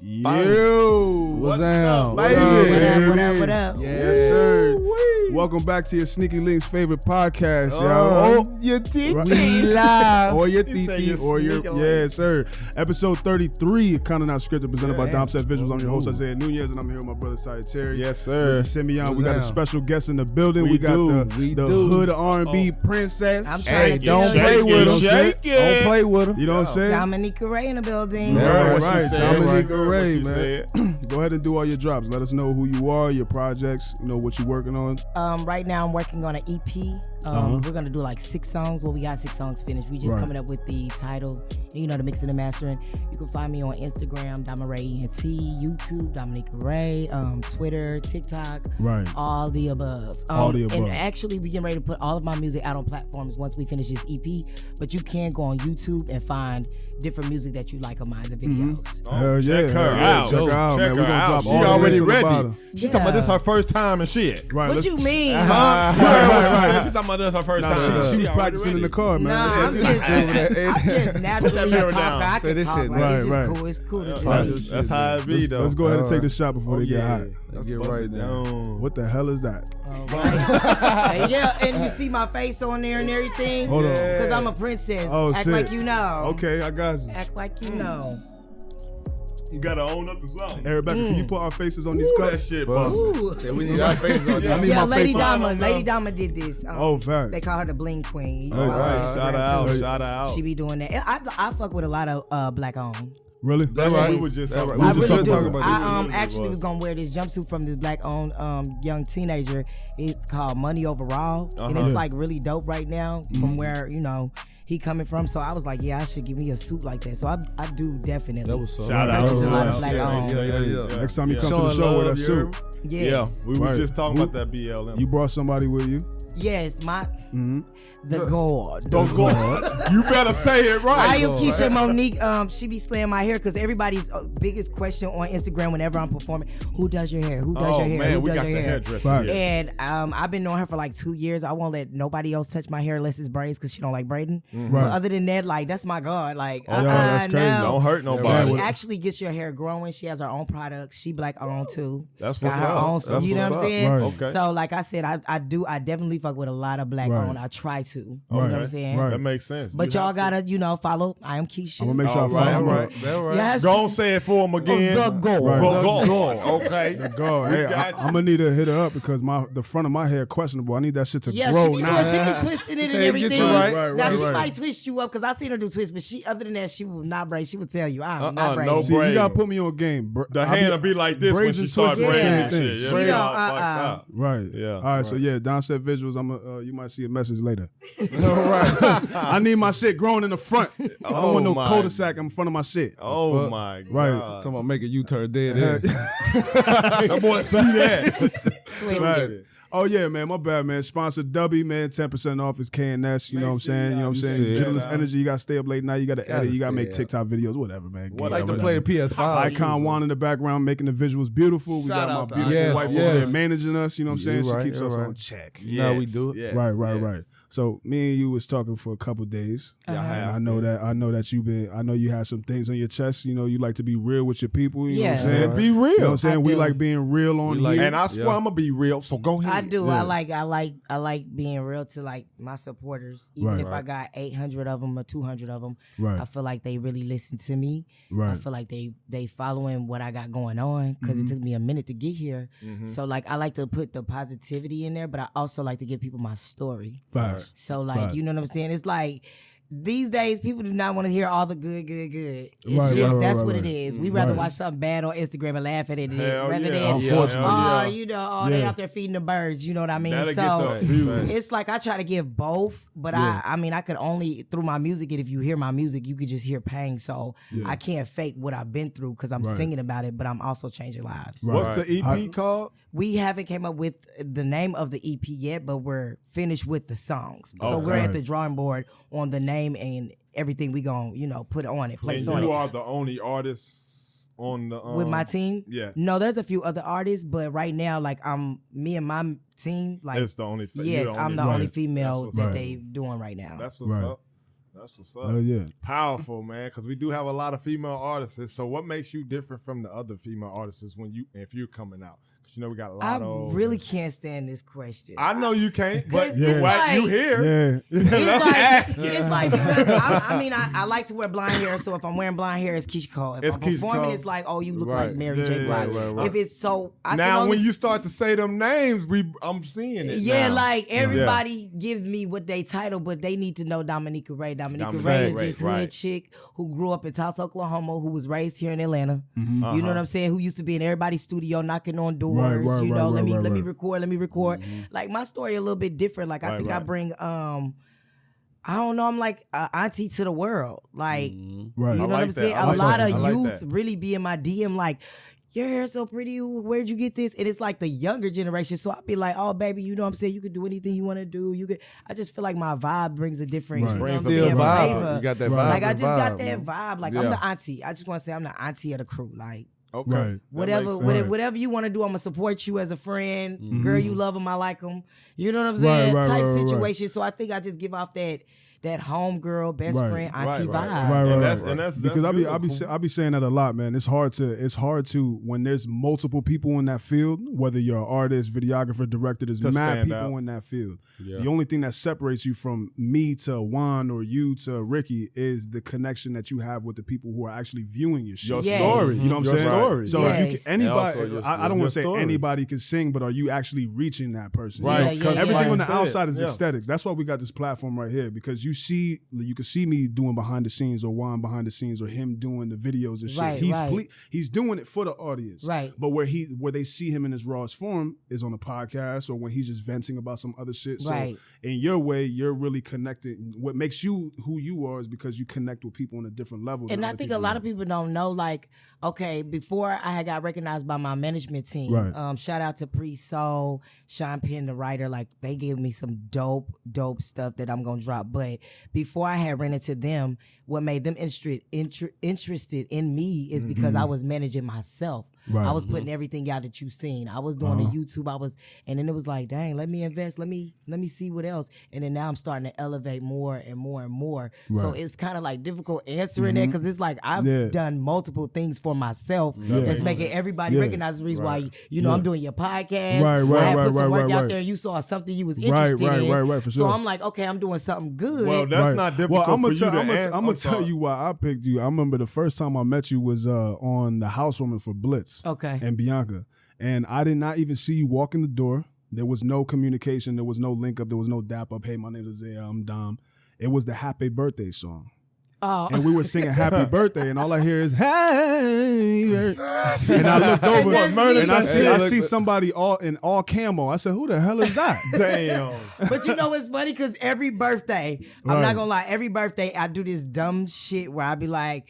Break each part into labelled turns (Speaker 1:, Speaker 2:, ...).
Speaker 1: Yo,
Speaker 2: what's up,
Speaker 1: baby?
Speaker 3: What up?
Speaker 1: Yes, sir. Welcome back to your Sneaky Links favorite podcast, yo.
Speaker 3: Oh, your titties.
Speaker 1: Or your
Speaker 3: You say
Speaker 1: titi,
Speaker 3: your
Speaker 1: or your,
Speaker 3: sneaky
Speaker 1: yes, sir. Episode 33, Kinda Not Scripted, presented by Dom Set Visuals. I'm your host, Isaiah Nunez, and I'm here with my brother, Ty Terry.
Speaker 3: Yes, sir.
Speaker 1: Simeon, we got a special guest in the building. We got the hood R&B princess.
Speaker 4: I'm trying to
Speaker 2: don't
Speaker 4: tell
Speaker 2: play
Speaker 4: you.
Speaker 2: with him.
Speaker 3: Shake it.
Speaker 2: Don't play with him.
Speaker 1: You know what I'm saying?
Speaker 4: Domanika Raye in the building.
Speaker 1: Right. Domanika
Speaker 3: Right.
Speaker 1: Raye,
Speaker 3: What she
Speaker 1: man. Go ahead and do all your drops. Let us know who you are, your projects, you know, what you're working on.
Speaker 4: Right now I'm working on an EP. We're gonna do like 6 songs. Well, we got 6 songs finished. We just coming up with the title, you know, the mixing and mastering. You can find me on Instagram, DomaRaye ENT, YouTube, Domanika Raye, Twitter, TikTok,
Speaker 1: Right.
Speaker 4: all the above.
Speaker 1: All the above.
Speaker 4: And actually, we getting ready to put all of my music out on platforms once we finish this EP. But you can go on YouTube and find different music that you like of mine and videos.
Speaker 1: Hell yeah.
Speaker 3: Check her
Speaker 1: Yeah,
Speaker 3: out.
Speaker 1: Check her out, man. We're going to drop
Speaker 3: She
Speaker 1: all the
Speaker 3: already
Speaker 1: links on the
Speaker 3: ready.
Speaker 1: bottom.
Speaker 3: She talking about this her first time and shit.
Speaker 1: Right.
Speaker 4: What
Speaker 1: let's-
Speaker 4: you mean?
Speaker 1: Right.
Speaker 3: She talking about this her first
Speaker 1: Nah,
Speaker 3: time.
Speaker 1: she was practicing in the car, man.
Speaker 4: Nah, I'm just naturally a
Speaker 3: mirror
Speaker 4: talker.
Speaker 3: down.
Speaker 4: I
Speaker 2: Say
Speaker 4: can
Speaker 2: this
Speaker 4: talk.
Speaker 2: shit.
Speaker 4: Like, it's just
Speaker 1: Right.
Speaker 4: cool. It's cool to just
Speaker 3: That's how it be, though.
Speaker 1: Let's go ahead and take the shot before they get hot.
Speaker 2: Let's get right down.
Speaker 1: What the hell is that?
Speaker 4: Right. Yeah, and you see my face on there and everything.
Speaker 1: Hold on.
Speaker 4: Cause I'm a princess.
Speaker 1: Oh,
Speaker 4: Act
Speaker 1: shit.
Speaker 4: like you know.
Speaker 1: Okay, I got you.
Speaker 4: Act like you know.
Speaker 3: You gotta own up to something.
Speaker 1: Hey, Rebecca, can you put our faces on these
Speaker 3: That
Speaker 1: cups?
Speaker 3: shit, boss.
Speaker 4: Ooh.
Speaker 2: Say we need our faces on
Speaker 1: I
Speaker 2: there.
Speaker 1: need
Speaker 4: Yeah,
Speaker 1: my
Speaker 4: Lady
Speaker 1: face on.
Speaker 4: Dama. Lady Dama did this.
Speaker 1: Oh, facts.
Speaker 4: They call her the Bling Queen.
Speaker 1: All right.
Speaker 3: Shout her out. Shout her out.
Speaker 4: She be doing that. I fuck with a lot of black owned.
Speaker 1: Really?
Speaker 2: That's right.
Speaker 3: We were just talking
Speaker 1: We
Speaker 4: I
Speaker 1: just
Speaker 4: really
Speaker 1: talking
Speaker 4: do.
Speaker 1: about
Speaker 4: I
Speaker 1: this.
Speaker 4: actually was gonna wear this jumpsuit from this black owned young teenager. It's called Money Overall, and it's like really dope right now from where he coming from. So I was like, yeah, I should give me a suit like that. So I do definitely.
Speaker 2: That was so.
Speaker 3: Shout out.
Speaker 4: Purchase a lot of
Speaker 3: Yeah,
Speaker 4: black
Speaker 3: yeah,
Speaker 4: owned.
Speaker 3: yeah.
Speaker 1: Next time you come to
Speaker 2: Showing
Speaker 1: the show with
Speaker 2: love,
Speaker 1: that
Speaker 2: you
Speaker 1: suit,
Speaker 4: Yes.
Speaker 3: Yeah, we
Speaker 1: Right.
Speaker 3: were just talking
Speaker 1: Who-
Speaker 3: about that BLM.
Speaker 1: you brought somebody with you.
Speaker 4: Yes, the God.
Speaker 3: Don't go. You better say it
Speaker 4: I
Speaker 3: right.
Speaker 4: am Keisha Monique. She be slaying my hair because everybody's biggest question on Instagram whenever I'm performing: who does your hair? Who does
Speaker 3: Oh
Speaker 4: your hair?
Speaker 3: man,
Speaker 4: Who
Speaker 3: we
Speaker 4: does
Speaker 3: got
Speaker 4: your
Speaker 3: the
Speaker 4: hair?
Speaker 3: hairdresser.
Speaker 1: Right.
Speaker 3: here.
Speaker 4: And I've been knowing her for like 2 years. I won't let nobody else touch my hair unless it's braids because she don't like braiding.
Speaker 1: Right.
Speaker 4: But other than that, like that's my God. Like
Speaker 1: that's crazy.
Speaker 4: no.
Speaker 3: Don't hurt
Speaker 4: And
Speaker 3: nobody.
Speaker 4: she actually gets your hair growing. She has her own products. She black owned too.
Speaker 3: That's
Speaker 4: Got
Speaker 3: what's
Speaker 4: her
Speaker 3: up.
Speaker 4: own,
Speaker 3: That's
Speaker 4: you know
Speaker 3: what's
Speaker 4: what I'm
Speaker 3: up.
Speaker 4: saying?
Speaker 1: Right.
Speaker 3: Okay.
Speaker 4: So like I said, I definitely fuck with a lot of black
Speaker 1: Right.
Speaker 4: owned. I try to. You know
Speaker 1: Right.
Speaker 4: what I'm saying?
Speaker 1: Right.
Speaker 3: That makes sense.
Speaker 4: But
Speaker 3: You
Speaker 4: y'all
Speaker 3: have to.
Speaker 4: gotta, follow. I am Keisha.
Speaker 1: I'm going to make sure I
Speaker 3: All right,
Speaker 1: follow
Speaker 3: all
Speaker 1: him
Speaker 3: right.
Speaker 1: up.
Speaker 2: That right.
Speaker 4: Yes.
Speaker 3: Go on, say it for him again.
Speaker 4: The goal.
Speaker 1: Right.
Speaker 3: The goal. Okay.
Speaker 1: God, hey,
Speaker 3: got you.
Speaker 1: I'm going to need to hit her up because the front of my hair questionable. I need that shit to
Speaker 4: Yeah,
Speaker 1: grow
Speaker 4: she be
Speaker 1: now.
Speaker 4: doing, she be twisting it and
Speaker 2: Say, get
Speaker 4: everything.
Speaker 2: you right.
Speaker 4: Now
Speaker 1: Right,
Speaker 4: she
Speaker 1: right.
Speaker 4: might twist you up because I seen her do twists, but other than that, she will not braid. She would tell you, I'm not braiding.
Speaker 3: no
Speaker 1: See, you
Speaker 3: braid.
Speaker 1: got to put me on game.
Speaker 3: The hand will be like this when
Speaker 1: braids
Speaker 3: she
Speaker 1: and
Speaker 3: starts
Speaker 1: twists
Speaker 3: braiding
Speaker 1: are the
Speaker 3: and
Speaker 1: same
Speaker 3: shit.
Speaker 1: thing.
Speaker 3: Yeah,
Speaker 4: She
Speaker 3: we
Speaker 4: don't,
Speaker 3: all fucked up.
Speaker 1: Right.
Speaker 3: Yeah.
Speaker 1: All right. So yeah, Downset Visuals. You might see a message later. All right. I need my shit growing in the front. I don't want no
Speaker 3: my.
Speaker 1: cul-de-sac in front of my shit.
Speaker 3: Oh
Speaker 2: Fuck.
Speaker 3: my God.
Speaker 1: Right.
Speaker 2: Talking about make a U-turn dead end.
Speaker 3: That boy see that.
Speaker 4: Twisted.
Speaker 1: Right. Oh yeah, man. My bad, man. Sponsor W, man. 10% off is KNS. You know what I'm saying? You know what I'm saying?
Speaker 2: see it.
Speaker 1: Gentleness Energy. You got to stay up late night. You got to edit. You got to make
Speaker 2: stay
Speaker 1: TikTok videos. Whatever, man.
Speaker 2: I like to play the PS5.
Speaker 1: Icon Juan in the background making the visuals beautiful. We
Speaker 3: Shout
Speaker 1: got
Speaker 3: out to
Speaker 1: my beautiful
Speaker 2: Yes,
Speaker 1: wife over
Speaker 2: yes.
Speaker 1: there managing us. You know what I'm saying?
Speaker 2: You're right,
Speaker 1: She keeps
Speaker 2: you're
Speaker 1: us
Speaker 2: right.
Speaker 1: on check.
Speaker 2: No, we do it.
Speaker 3: Yes,
Speaker 1: Right.
Speaker 3: yes.
Speaker 1: So me and you was talking for a couple days.
Speaker 3: Yeah, I
Speaker 1: And
Speaker 3: have.
Speaker 1: I know that I know you had some things on your chest. You know, you like to be real with your people. You know what I'm
Speaker 4: Yeah.
Speaker 1: saying?
Speaker 3: Be real.
Speaker 1: You know what I'm saying?
Speaker 4: I
Speaker 1: We
Speaker 4: do.
Speaker 1: like being real on
Speaker 2: like-
Speaker 1: here.
Speaker 3: And I swear
Speaker 2: Yeah.
Speaker 3: I'm gonna be real. So go ahead.
Speaker 4: I do.
Speaker 1: Yeah.
Speaker 4: I like being real to like my supporters. Even
Speaker 1: Right.
Speaker 4: if I got 800 of them or 200 of them,
Speaker 1: Right.
Speaker 4: I feel like they really listen to me. I
Speaker 1: Right.
Speaker 4: feel like they following what I got going on because it took me a minute to get here. So like I like to put the positivity in there, but I also like to give people my story.
Speaker 1: Facts.
Speaker 4: So like
Speaker 1: Facts.
Speaker 4: you know what I'm saying? It's like these days people do not want to hear all the good. It's
Speaker 1: Right,
Speaker 4: just
Speaker 1: right,
Speaker 4: that's
Speaker 1: right,
Speaker 4: what
Speaker 1: right.
Speaker 4: it is. We rather
Speaker 1: Right.
Speaker 4: watch something bad on Instagram and laugh at it
Speaker 3: Hell
Speaker 4: rather
Speaker 3: yeah.
Speaker 4: than
Speaker 1: Unfortunately.
Speaker 4: they
Speaker 1: Yeah.
Speaker 4: out there feeding the birds. You know what I mean?
Speaker 3: That'll
Speaker 4: So
Speaker 3: get the views.
Speaker 4: it's like I try to give both, but I mean I could only through my music. And if you hear my music, you could just hear pain. So I can't fake what I've been through because I'm singing about it, but I'm also changing lives.
Speaker 1: Right.
Speaker 3: What's the EP called?
Speaker 4: We haven't came up with the name of the EP yet, but we're finished with the songs. So we're
Speaker 1: Okay.
Speaker 4: at the drawing board on the name and everything we gonna put on it, place
Speaker 3: And
Speaker 4: on
Speaker 3: you
Speaker 4: it.
Speaker 3: are the only artist on the
Speaker 4: With my team,
Speaker 3: yes.
Speaker 4: No, there's a few other artists, but right now, like me and my team, like
Speaker 3: It's the only.
Speaker 4: yes, I'm the only female
Speaker 3: That's
Speaker 4: that
Speaker 3: what's
Speaker 4: they doing right now.
Speaker 3: That's what's
Speaker 1: Right.
Speaker 3: up. That's what's up.
Speaker 1: Oh yeah.
Speaker 3: Powerful, man, because we do have a lot of female artists. So what makes you different from the other female artists if you're coming out? Because we got a lot of.
Speaker 4: I really can't stand this question.
Speaker 3: I know you can't, but
Speaker 4: it's like,
Speaker 3: you here.
Speaker 1: Yeah.
Speaker 4: It's like because I like to wear blonde hair, so if I'm wearing blonde hair, it's Keisha Cole. If
Speaker 3: It's
Speaker 4: I'm
Speaker 3: Keisha
Speaker 4: performing,
Speaker 3: Cole.
Speaker 4: it's like, oh, you look
Speaker 3: Right.
Speaker 4: like Mary J. Blige.
Speaker 3: Right.
Speaker 4: If it's so, I
Speaker 3: Now,
Speaker 4: can only,
Speaker 3: when you start to say them names, I'm seeing it.
Speaker 4: yeah,
Speaker 3: now.
Speaker 4: like everybody gives me what they title, but they need to know Domanika Raye. Domanika Raye is this hood chick who grew up in Tulsa, Oklahoma, who was raised here in Atlanta. You know what I'm saying? Who used to be in everybody's studio knocking on doors. Let me record. Like my story a little bit different. Like I think I bring I don't know, I'm like auntie to the world. Like you know what I'm saying? A lot of youth really be in my DM like, your hair's so pretty, where'd you get this? And it's like the younger generation. So I'll be like, oh baby, you know what I'm saying? You can do anything you want to do. I just feel like my vibe brings a different you know what I'm
Speaker 2: Still
Speaker 4: saying,
Speaker 2: vibe.
Speaker 4: flavor.
Speaker 2: You got that vibe.
Speaker 4: Like I just got
Speaker 2: vibe,
Speaker 4: that vibe. Like I'm the auntie. I just want to say I'm the auntie of the crew. Like
Speaker 3: Okay.
Speaker 1: Right.
Speaker 4: whatever you want to do, I'm gonna support you as a friend. Girl, you love them, I like them. You know what I'm saying? Type situation. So I think I just give off that homegirl, best friend, auntie vibe.
Speaker 1: Right.
Speaker 3: And that's
Speaker 1: because
Speaker 3: good.
Speaker 1: I be saying that a lot, man. It's hard to when there's multiple people in that field, whether you're an artist, videographer, director, there's mad people in that field. Yeah. The only thing that separates you from me to Juan or you to Ricky is the connection that you have with the people who are actually viewing your shit.
Speaker 3: Your
Speaker 4: Yes.
Speaker 3: story.
Speaker 1: You know what I'm saying?
Speaker 3: Story.
Speaker 1: So
Speaker 4: Yes.
Speaker 1: if you can, anybody, I don't want to say
Speaker 3: story.
Speaker 1: anybody can sing, but are you actually reaching that person?
Speaker 3: Right.
Speaker 1: You know? Everything
Speaker 3: Like
Speaker 1: on the
Speaker 3: you said,
Speaker 1: outside is
Speaker 3: yeah.
Speaker 1: aesthetics. That's why we got this platform right here, because you can see me doing behind the scenes, or Juan behind the scenes, or him doing the videos and shit.
Speaker 4: Right,
Speaker 1: He's doing it for the audience.
Speaker 4: Right.
Speaker 1: But where they see him in his rawest form is on a podcast, or when he's just venting about some other shit. So
Speaker 4: Right.
Speaker 1: in your way, you're really connected. What makes you who you are is because you connect with people on a different level.
Speaker 4: And I think a lot of people don't know, like, okay, before I had got recognized by my management team,
Speaker 1: Right.
Speaker 4: Shout out to Pre-Soul, Sean Penn, the writer, like they gave me some dope stuff that I'm gonna drop. But before I had ran into them, what made them interested in me is because I was managing myself.
Speaker 1: Right.
Speaker 4: I was putting everything out that you've seen. I was doing the YouTube. And then it was like, dang, let me invest. Let me see what else. And then now I'm starting to elevate more and more and more.
Speaker 1: Right.
Speaker 4: So it's kind of like difficult answering that, because it's like I've done multiple things for myself that's making everybody recognize the reason why I'm doing your podcast. I had put some work out there and you saw something you was interested in.
Speaker 1: Right, for sure.
Speaker 4: So I'm like, okay, I'm doing something good.
Speaker 3: Well, that's not difficult
Speaker 1: I'm
Speaker 3: for you to answer.
Speaker 1: I'm gonna tell you why I picked you. I remember the first time I met you was on the housewarming for Blitz.
Speaker 4: Okay.
Speaker 1: And Bianca. And I did not even see you walk in the door. There was no communication. There was no link up. There was no dap up. Hey, my name is Isaiah. I'm Dom. It was the Happy Birthday song.
Speaker 4: Oh.
Speaker 1: And we were singing Happy Birthday, and all I hear is Hey. And I looked over and I see somebody in all camo. I said, who the hell is that?
Speaker 3: Damn.
Speaker 4: But you know what's funny? Because every birthday, I'm not gonna lie, every birthday I do this dumb shit where I be like,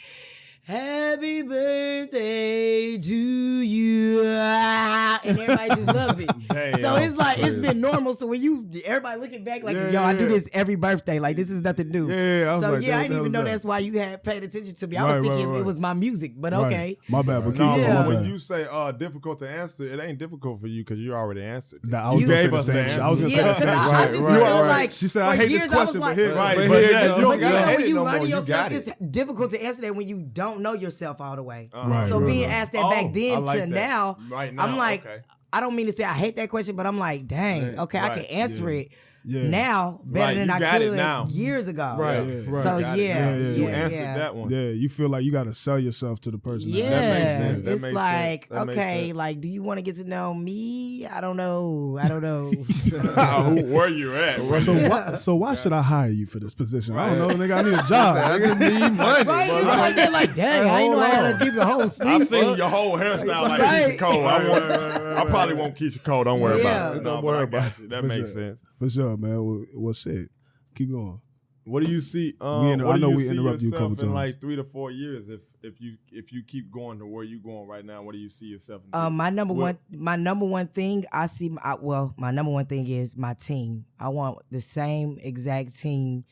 Speaker 4: happy birthday to you. And everybody just loves it.
Speaker 3: Damn.
Speaker 4: So it's like, it's been normal. So when everybody looking back like, I do this every birthday. Like, this is nothing new.
Speaker 1: Yeah, I was
Speaker 4: so
Speaker 1: like,
Speaker 4: I
Speaker 1: what
Speaker 4: didn't
Speaker 1: the
Speaker 4: even
Speaker 1: hell
Speaker 4: know
Speaker 1: is that?
Speaker 4: that's why you had paid attention to me. I was thinking it was my music, but okay.
Speaker 1: My bad, but
Speaker 3: No,
Speaker 1: keep
Speaker 3: but
Speaker 1: going.
Speaker 3: when you say difficult to answer, it ain't difficult for you because you already answered.
Speaker 1: I was
Speaker 3: You
Speaker 1: gonna say
Speaker 3: gave
Speaker 1: the
Speaker 3: us
Speaker 1: same
Speaker 3: the
Speaker 1: shit. I was gonna say
Speaker 4: Yeah,
Speaker 1: the
Speaker 4: because
Speaker 1: same
Speaker 4: I
Speaker 1: shit.
Speaker 4: just
Speaker 3: Right,
Speaker 4: feel
Speaker 3: right.
Speaker 4: like
Speaker 1: She said,
Speaker 4: for
Speaker 1: I hate
Speaker 4: years
Speaker 1: this question,
Speaker 4: I was
Speaker 1: but here,
Speaker 3: Right,
Speaker 1: but
Speaker 3: but
Speaker 1: here
Speaker 3: yeah,
Speaker 1: you go.
Speaker 3: you don't
Speaker 4: But you
Speaker 3: gotta
Speaker 4: know,
Speaker 3: hate
Speaker 4: when
Speaker 3: it
Speaker 4: you
Speaker 3: no more.
Speaker 4: learning
Speaker 3: You
Speaker 4: yourself,
Speaker 3: got it.
Speaker 4: it's difficult to answer that when you don't know yourself all the way.
Speaker 1: Right,
Speaker 4: So
Speaker 1: right,
Speaker 4: being
Speaker 1: right.
Speaker 4: asked that back
Speaker 3: I
Speaker 4: then
Speaker 3: like
Speaker 4: to
Speaker 3: that.
Speaker 4: now,
Speaker 3: Right now,
Speaker 4: I'm like,
Speaker 3: okay.
Speaker 4: I don't mean to say I hate that question, but I'm like, dang, okay, I can answer it
Speaker 1: Yeah.
Speaker 4: now better
Speaker 3: Right,
Speaker 4: than
Speaker 3: you
Speaker 4: I
Speaker 3: got it
Speaker 4: could
Speaker 3: now.
Speaker 4: years ago.
Speaker 3: Right,
Speaker 1: Yeah,
Speaker 3: right.
Speaker 4: So
Speaker 3: Got it.
Speaker 4: yeah,
Speaker 3: You
Speaker 4: yeah,
Speaker 3: answered
Speaker 4: yeah.
Speaker 3: that one.
Speaker 1: Yeah, you feel like you got to sell yourself to the person.
Speaker 4: Yeah,
Speaker 3: That makes sense. That
Speaker 4: it's
Speaker 3: makes
Speaker 4: like,
Speaker 3: sense. That makes
Speaker 4: okay,
Speaker 3: sense.
Speaker 4: like, do you want to get to know me? I don't know.
Speaker 3: Where you at?
Speaker 1: So why should I hire you for this position? I don't know, nigga. I need a job.
Speaker 3: I just need money.
Speaker 4: Right? It's like they're like, dang, I ain't know I had to give the whole speech.
Speaker 3: I've seen your whole hairstyle like
Speaker 4: Right.
Speaker 3: Keisha Cole. I probably won't Keisha Cole. Don't worry about it.
Speaker 1: Don't
Speaker 3: No,
Speaker 1: worry
Speaker 3: but I got
Speaker 1: about
Speaker 3: you. That
Speaker 1: For
Speaker 3: makes
Speaker 1: sure.
Speaker 3: sense.
Speaker 1: For sure, man. Well, shit. Keep going.
Speaker 3: What do you see?
Speaker 1: I
Speaker 3: What do
Speaker 1: know
Speaker 3: you
Speaker 1: we
Speaker 3: see
Speaker 1: interrupted you a couple
Speaker 3: yourself in
Speaker 1: times.
Speaker 3: like 3 to 4 years? If you keep going to where you going right now, what do you see yourself? In
Speaker 4: My number one thing I see. My number one thing is my team. I want the same exact team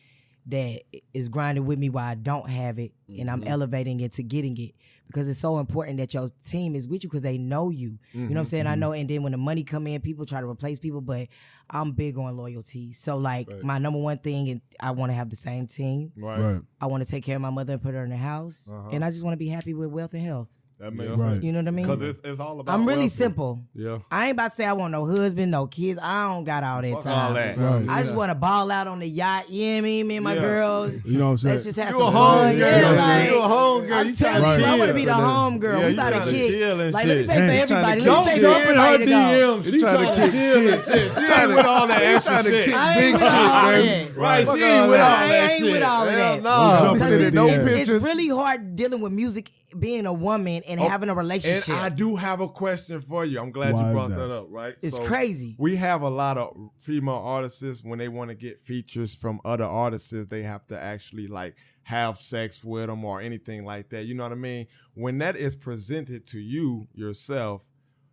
Speaker 4: that is grinding with me while I don't have it, and I'm elevating it to getting it. because it's so important that your team is with you because they know you. You know what I'm saying? I know, and then when the money come in, people try to replace people, but I'm big on loyalty. So like my number one thing, and I want to have the same team.
Speaker 3: Right.
Speaker 4: I want to take care of my mother and put her in the house, and I just want to be happy with wealth and health.
Speaker 3: That makes sense.
Speaker 4: You know what I mean?
Speaker 3: Because it's all about
Speaker 4: I'm really
Speaker 3: wealthy.
Speaker 4: simple.
Speaker 2: Yeah.
Speaker 4: I ain't about to say I want no husband, no kids. I don't got all that
Speaker 3: Fuck
Speaker 4: time.
Speaker 3: all that.
Speaker 1: Right.
Speaker 4: I just want to ball out on the yacht. You know what I mean? Me and my girls.
Speaker 1: You know what I'm saying?
Speaker 4: Let's just have
Speaker 3: You
Speaker 4: some
Speaker 3: a
Speaker 4: fun.
Speaker 3: home girl.
Speaker 4: Yeah,
Speaker 3: You
Speaker 4: like,
Speaker 3: a home girl.
Speaker 4: I'm
Speaker 3: You
Speaker 4: telling
Speaker 3: trying
Speaker 4: you,
Speaker 3: to
Speaker 4: I want to
Speaker 3: chill.
Speaker 4: be the home girl.
Speaker 3: Yeah,
Speaker 4: We
Speaker 3: you
Speaker 4: about to
Speaker 3: trying to
Speaker 4: kick.
Speaker 3: chill and
Speaker 4: Like, let me
Speaker 3: shit.
Speaker 4: pay for
Speaker 2: Hey,
Speaker 4: everybody.
Speaker 2: trying
Speaker 4: Let
Speaker 2: to
Speaker 4: me
Speaker 2: kick
Speaker 4: pay for
Speaker 2: shit.
Speaker 4: everybody to go.
Speaker 3: She trying to kick shit. She ain't with all that extra shit.
Speaker 4: I ain't
Speaker 2: big
Speaker 4: with
Speaker 2: shit,
Speaker 4: all
Speaker 2: baby.
Speaker 4: that.
Speaker 3: Right,
Speaker 2: Fuck
Speaker 3: she
Speaker 2: all
Speaker 3: ain't with all
Speaker 2: that.
Speaker 3: that
Speaker 4: I ain't
Speaker 3: shit.
Speaker 4: with all of
Speaker 3: Hell
Speaker 4: that.
Speaker 3: no.
Speaker 4: Because
Speaker 2: Sending no
Speaker 4: it's
Speaker 2: pictures.
Speaker 4: really hard dealing with music, being a woman, and having a
Speaker 3: And
Speaker 4: relationship.
Speaker 3: I do have a question for you. I'm glad
Speaker 1: Why
Speaker 3: you
Speaker 1: is
Speaker 3: brought
Speaker 1: that?
Speaker 3: that up, right?
Speaker 4: It's
Speaker 3: So,
Speaker 4: crazy.
Speaker 3: We have a lot of female artists when they want to get features from other artists, they have to actually like have sex with them or anything like that. You know what I mean? When that is presented to you yourself,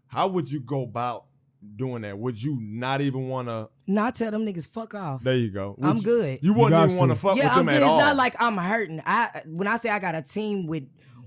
Speaker 3: how would you go about doing that? Would you not even want to?
Speaker 4: No, I tell them niggas, fuck off.
Speaker 3: There you go.
Speaker 4: I'm good.
Speaker 3: You wouldn't
Speaker 1: You
Speaker 3: even want to
Speaker 1: got
Speaker 3: fuck
Speaker 4: Yeah,
Speaker 3: with
Speaker 4: I'm
Speaker 3: them
Speaker 4: good.
Speaker 3: at all.
Speaker 4: It's not like I'm hurting. When I say I got a team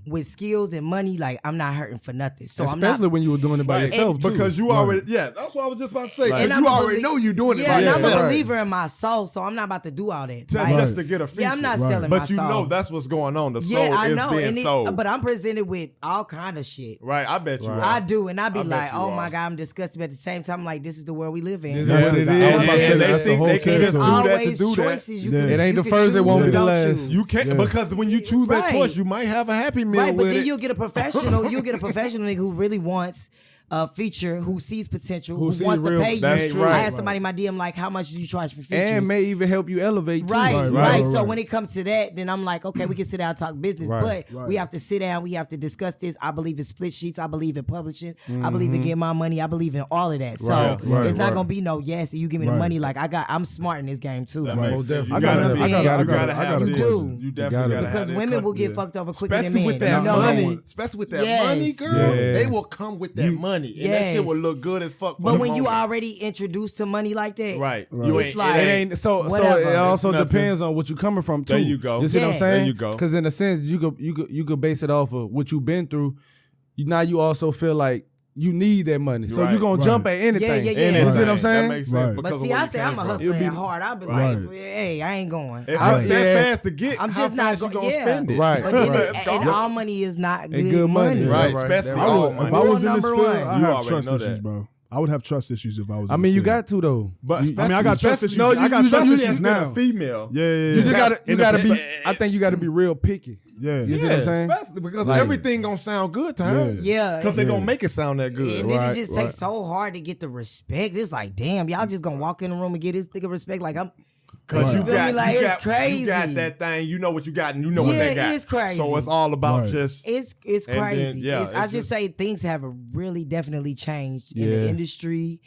Speaker 4: with skills and money, like I'm not hurting for nothing. So I'm
Speaker 2: Especially
Speaker 4: not.
Speaker 2: when you were doing it by
Speaker 3: Right.
Speaker 2: yourself, too.
Speaker 3: Because you already, that's what I was just about to say. Because
Speaker 4: And I'm
Speaker 3: you
Speaker 4: a
Speaker 3: already
Speaker 4: belie-
Speaker 3: know you're doing it
Speaker 4: Yeah,
Speaker 3: by
Speaker 4: and I'm
Speaker 3: yourself.
Speaker 4: a believer in my soul, so I'm not about to do all that.
Speaker 3: Just,
Speaker 4: Like,
Speaker 3: just to get a feature.
Speaker 4: yeah, I'm not
Speaker 1: Right.
Speaker 4: selling my
Speaker 3: But you
Speaker 4: soul.
Speaker 3: know that's what's going on. The soul
Speaker 4: yeah, I
Speaker 3: is
Speaker 4: know.
Speaker 3: being
Speaker 4: And
Speaker 3: sold.
Speaker 4: but I'm presented with all kind of shit.
Speaker 3: Right, I bet you are.
Speaker 4: I do, and I be
Speaker 3: I bet
Speaker 4: like,
Speaker 3: you
Speaker 4: oh
Speaker 3: are.
Speaker 4: my God, I'm disgusted. But at the same time, like, this is the world we live in.
Speaker 2: This is
Speaker 1: That's
Speaker 2: what
Speaker 1: the-
Speaker 2: it
Speaker 1: I was
Speaker 2: is.
Speaker 1: about to say
Speaker 3: And they
Speaker 1: that's the
Speaker 3: think
Speaker 1: whole
Speaker 3: they can
Speaker 4: And
Speaker 3: just
Speaker 4: there's
Speaker 3: do that to
Speaker 4: always
Speaker 3: do that.
Speaker 4: choices you
Speaker 1: Yeah.
Speaker 4: can.
Speaker 1: It
Speaker 2: ain't
Speaker 4: you
Speaker 2: the
Speaker 4: can
Speaker 2: first, it
Speaker 4: choose
Speaker 2: won't
Speaker 4: or
Speaker 2: be the
Speaker 4: don't
Speaker 2: last.
Speaker 4: choose.
Speaker 3: You can't
Speaker 1: Yeah.
Speaker 3: because when you choose that
Speaker 4: Right.
Speaker 3: choice, you might have a happy meal
Speaker 4: Right, but
Speaker 3: with
Speaker 4: then
Speaker 3: it.
Speaker 4: you'll get a professional. You'll get a professional nigga who really wants a feature, who sees potential, who
Speaker 3: sees
Speaker 4: wants to
Speaker 3: real-
Speaker 4: pay you.
Speaker 3: that's true.
Speaker 4: I had
Speaker 3: Right.
Speaker 4: somebody in my DM like, how much do you charge for features?
Speaker 2: And may even help you elevate, too.
Speaker 4: Right, right,
Speaker 1: right,
Speaker 4: So
Speaker 1: right.
Speaker 4: when it comes to that, then I'm like, okay, we can sit down and talk business,
Speaker 2: Right,
Speaker 4: but we have to sit down, we have to discuss this. I believe in split sheets. I believe in publishing. I believe in getting my money. I believe in all of that. So
Speaker 2: Right,
Speaker 4: it's not
Speaker 2: right.
Speaker 4: gonna be no yes, you give me the
Speaker 1: Right.
Speaker 4: money. Like I'm smart in this game too. Though.
Speaker 1: Right.
Speaker 2: Most definitely.
Speaker 1: I got
Speaker 4: what I'm
Speaker 1: a-
Speaker 4: saying?
Speaker 1: I got
Speaker 3: You gotta
Speaker 1: a
Speaker 3: have
Speaker 4: You
Speaker 3: this.
Speaker 4: do.
Speaker 3: You definitely
Speaker 2: gotta.
Speaker 3: gotta have
Speaker 4: Because
Speaker 3: that
Speaker 4: women will get
Speaker 3: yeah.
Speaker 4: fucked over quicker than
Speaker 3: Especially
Speaker 4: men.
Speaker 3: with that
Speaker 4: You know
Speaker 3: money.
Speaker 4: that.
Speaker 3: Especially with that
Speaker 4: Yes.
Speaker 3: money, girl.
Speaker 2: Yeah.
Speaker 3: They will come with that money. And that shit will
Speaker 4: Yes.
Speaker 3: look good as fuck for
Speaker 4: But
Speaker 3: the
Speaker 4: when you
Speaker 3: moment.
Speaker 4: already introduced to money like that,
Speaker 3: Right.
Speaker 1: Right.
Speaker 3: You
Speaker 4: It's
Speaker 3: ain't,
Speaker 4: like-
Speaker 3: it
Speaker 2: It
Speaker 3: ain't
Speaker 2: ain't so.
Speaker 4: Whatever.
Speaker 2: It also
Speaker 3: It's nothing.
Speaker 2: depends on what you coming from too.
Speaker 3: There you go.
Speaker 2: You see what I'm
Speaker 4: Yeah.
Speaker 2: saying?
Speaker 3: There you go.
Speaker 2: Because in a sense, you could base it off of what you've been through. Now you also feel like you need that money, so
Speaker 3: Right,
Speaker 2: you're gonna
Speaker 1: right.
Speaker 2: jump at anything.
Speaker 4: Yeah.
Speaker 2: You see what I'm
Speaker 3: That
Speaker 2: saying?
Speaker 3: makes sense
Speaker 1: Right.
Speaker 3: because
Speaker 4: But
Speaker 3: of
Speaker 4: see,
Speaker 3: where
Speaker 4: I
Speaker 3: you
Speaker 4: say
Speaker 3: came
Speaker 4: I'm a
Speaker 3: from.
Speaker 4: hustler
Speaker 2: be-
Speaker 4: at heart. I'll be
Speaker 1: Right.
Speaker 4: like, hey, I ain't going.
Speaker 3: If
Speaker 2: I-
Speaker 3: it's that
Speaker 2: yeah.
Speaker 3: fast to get,
Speaker 4: I'm
Speaker 3: how
Speaker 4: just not
Speaker 3: fast you
Speaker 4: going.
Speaker 3: gonna
Speaker 4: Yeah.
Speaker 3: spend it?
Speaker 2: Right.
Speaker 4: But then
Speaker 2: Right.
Speaker 4: and all money is not good,
Speaker 2: good
Speaker 4: money.
Speaker 2: money.
Speaker 3: Right,
Speaker 2: Right.
Speaker 3: especially
Speaker 2: That-
Speaker 3: all
Speaker 1: If
Speaker 3: money.
Speaker 1: I was in this
Speaker 4: Number
Speaker 1: field,
Speaker 4: one.
Speaker 1: I
Speaker 3: You
Speaker 1: have
Speaker 3: already
Speaker 1: trust
Speaker 3: know
Speaker 1: issues,
Speaker 3: that.
Speaker 1: bro. I would have trust issues if I was.
Speaker 2: I
Speaker 1: in
Speaker 2: mean,
Speaker 1: this
Speaker 2: you
Speaker 1: field.
Speaker 2: got to though.
Speaker 3: But
Speaker 1: I mean, I got trust issues.
Speaker 2: No,
Speaker 1: I got trust
Speaker 3: especially
Speaker 1: issues
Speaker 3: if you're
Speaker 1: now.
Speaker 3: a female.
Speaker 1: Yeah.
Speaker 2: You just gotta
Speaker 1: In the-
Speaker 2: be. I think you gotta be real picky.
Speaker 1: Yeah.
Speaker 2: You see what I'm saying?
Speaker 3: Especially because
Speaker 2: Like-
Speaker 3: everything gonna sound good to her.
Speaker 4: Yeah.
Speaker 3: Because they gonna make it sound that good.
Speaker 4: And then
Speaker 2: Right,
Speaker 4: it just takes so hard to get the respect. It's like, damn, y'all just gonna walk in the room and get this nigga respect. Like I'm.
Speaker 3: Because you
Speaker 4: You feel
Speaker 3: got,
Speaker 4: me? Like,
Speaker 3: you
Speaker 4: it's
Speaker 3: got,
Speaker 4: crazy.
Speaker 3: You got that thing. You know what you got, and you know what
Speaker 4: Yeah,
Speaker 3: they got.
Speaker 4: it's crazy.
Speaker 3: So it's all about
Speaker 1: Right.
Speaker 3: just.
Speaker 4: It's
Speaker 3: And then,
Speaker 4: crazy.
Speaker 3: yeah,
Speaker 4: I
Speaker 3: it's
Speaker 4: just say things have really definitely changed in
Speaker 2: Yeah.
Speaker 4: the industry.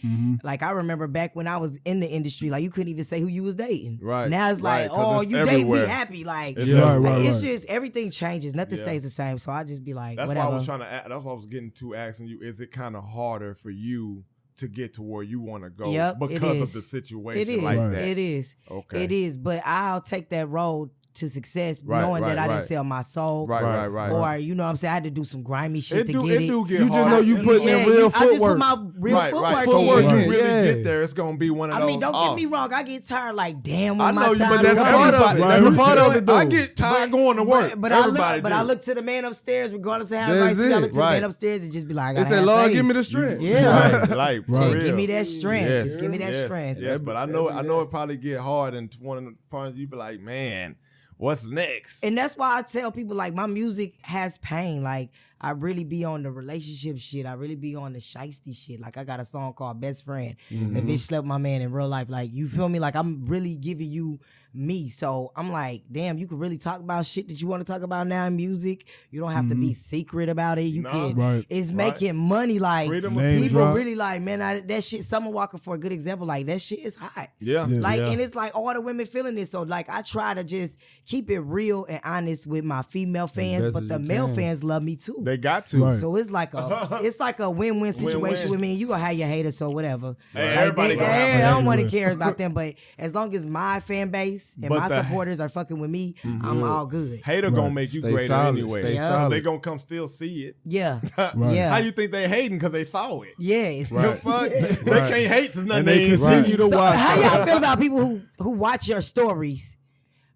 Speaker 4: Like I remember back when I was in the industry, like you couldn't even say who you was dating.
Speaker 3: Right.
Speaker 4: Now it's like,
Speaker 3: Right, 'cause
Speaker 4: oh,
Speaker 3: it's
Speaker 4: you date, we
Speaker 3: everywhere.
Speaker 4: happy. Like,
Speaker 3: It's
Speaker 1: Yeah,
Speaker 3: everywhere.
Speaker 1: right.
Speaker 4: it's just everything changes. Nothing
Speaker 3: Yeah.
Speaker 4: stays the same. So I just be like,
Speaker 3: That's
Speaker 4: whatever.
Speaker 3: why I was trying to. That's what I was getting to asking you. Is it kind of harder for you to get to where you want to go
Speaker 4: Yep, it
Speaker 3: because of
Speaker 4: is.
Speaker 3: the
Speaker 4: It
Speaker 3: situation
Speaker 4: is.
Speaker 3: like
Speaker 1: Right.
Speaker 3: that?
Speaker 4: It is.
Speaker 3: Okay.
Speaker 4: It is. But I'll take that road to success,
Speaker 3: Right,
Speaker 4: knowing
Speaker 3: right,
Speaker 4: that I
Speaker 3: right.
Speaker 4: didn't sell my soul.
Speaker 3: Right.
Speaker 4: Or you know what I'm saying? I had to do some grimy shit
Speaker 3: It
Speaker 4: to
Speaker 3: do.
Speaker 4: get
Speaker 3: It
Speaker 4: it.
Speaker 3: do get
Speaker 2: You just
Speaker 3: hard.
Speaker 2: know you
Speaker 3: It's-
Speaker 2: putting in
Speaker 4: Yeah,
Speaker 2: real
Speaker 4: I just put
Speaker 2: footwork.
Speaker 4: my real
Speaker 3: Right.
Speaker 4: footwork
Speaker 3: So
Speaker 4: in.
Speaker 3: when
Speaker 2: Footwork
Speaker 3: you
Speaker 2: in,
Speaker 3: really
Speaker 2: yeah.
Speaker 3: get there, it's gonna be one of those.
Speaker 4: I mean, don't get me wrong. I get tired like, damn,
Speaker 3: I
Speaker 4: when
Speaker 3: know
Speaker 4: my
Speaker 3: you,
Speaker 4: time
Speaker 3: but that's
Speaker 4: is up.
Speaker 2: part of
Speaker 3: everybody.
Speaker 2: it.
Speaker 3: That's
Speaker 2: Right.
Speaker 3: a part of it.
Speaker 2: Though.
Speaker 3: I get tired going to work.
Speaker 4: But
Speaker 3: Everybody
Speaker 4: I
Speaker 3: do.
Speaker 4: look to the man upstairs, regardless of how
Speaker 2: That's
Speaker 4: everybody see. I
Speaker 2: it.
Speaker 4: look to the
Speaker 3: Right.
Speaker 4: man upstairs and just be like, I
Speaker 2: They
Speaker 4: gotta
Speaker 2: said,
Speaker 4: have
Speaker 2: "Lord,
Speaker 4: faith.
Speaker 2: give me the strength."
Speaker 4: Yeah.
Speaker 3: Right, like for
Speaker 1: Right.
Speaker 3: real.
Speaker 4: Give me that strength.
Speaker 3: Yes.
Speaker 4: Just give me that
Speaker 3: yes.
Speaker 4: strength.
Speaker 3: Yes, but I know it probably get hard, and one of the parts you be like, man, what's next?
Speaker 4: And that's why I tell people like my music has pain. Like I really be on the relationship shit. I really be on the shiesty shit. Like I got a song called Best Friend. That bitch slept with my man in real life. Like you feel me? Like I'm really giving you me. So I'm like, damn, you can really talk about shit that you want to talk about now in music. You don't have to be secret about it. You
Speaker 3: No.
Speaker 4: can.
Speaker 1: Right.
Speaker 4: It's making money. Like
Speaker 3: Freedom of
Speaker 1: Name
Speaker 3: speech.
Speaker 4: people
Speaker 1: drop.
Speaker 4: really like, man, that shit. Summer Walker for a good example. Like that shit is hot.
Speaker 3: Yeah.
Speaker 4: Like,
Speaker 3: yeah.
Speaker 4: and it's like all the women feeling this. So, like, I try to just keep it real and honest with my female fans,
Speaker 2: best
Speaker 4: but
Speaker 2: as
Speaker 4: the
Speaker 2: you
Speaker 4: male
Speaker 2: can.
Speaker 4: fans love me too.
Speaker 3: They got to.
Speaker 1: Right.
Speaker 4: So it's like a win-win situation
Speaker 3: Win-win.
Speaker 4: with me. And you gonna have your haters, so whatever.
Speaker 3: Hey,
Speaker 4: Like,
Speaker 3: everybody gonna have
Speaker 4: I don't
Speaker 3: them
Speaker 4: want to
Speaker 1: everywhere.
Speaker 4: care about them, but as long as my fan base space and my supporters are fucking with me, I'm all good.
Speaker 3: Hater gonna make you greater anyway.
Speaker 2: Stay solid.
Speaker 3: They gonna come still see it.
Speaker 4: Yeah.
Speaker 1: Right.
Speaker 3: How you think they hating? Because they saw it.
Speaker 4: Yes.
Speaker 3: The fuck? They can't hate to nothing.
Speaker 1: And they continue to
Speaker 4: So
Speaker 1: watch.
Speaker 4: how y'all feel about people who watch your stories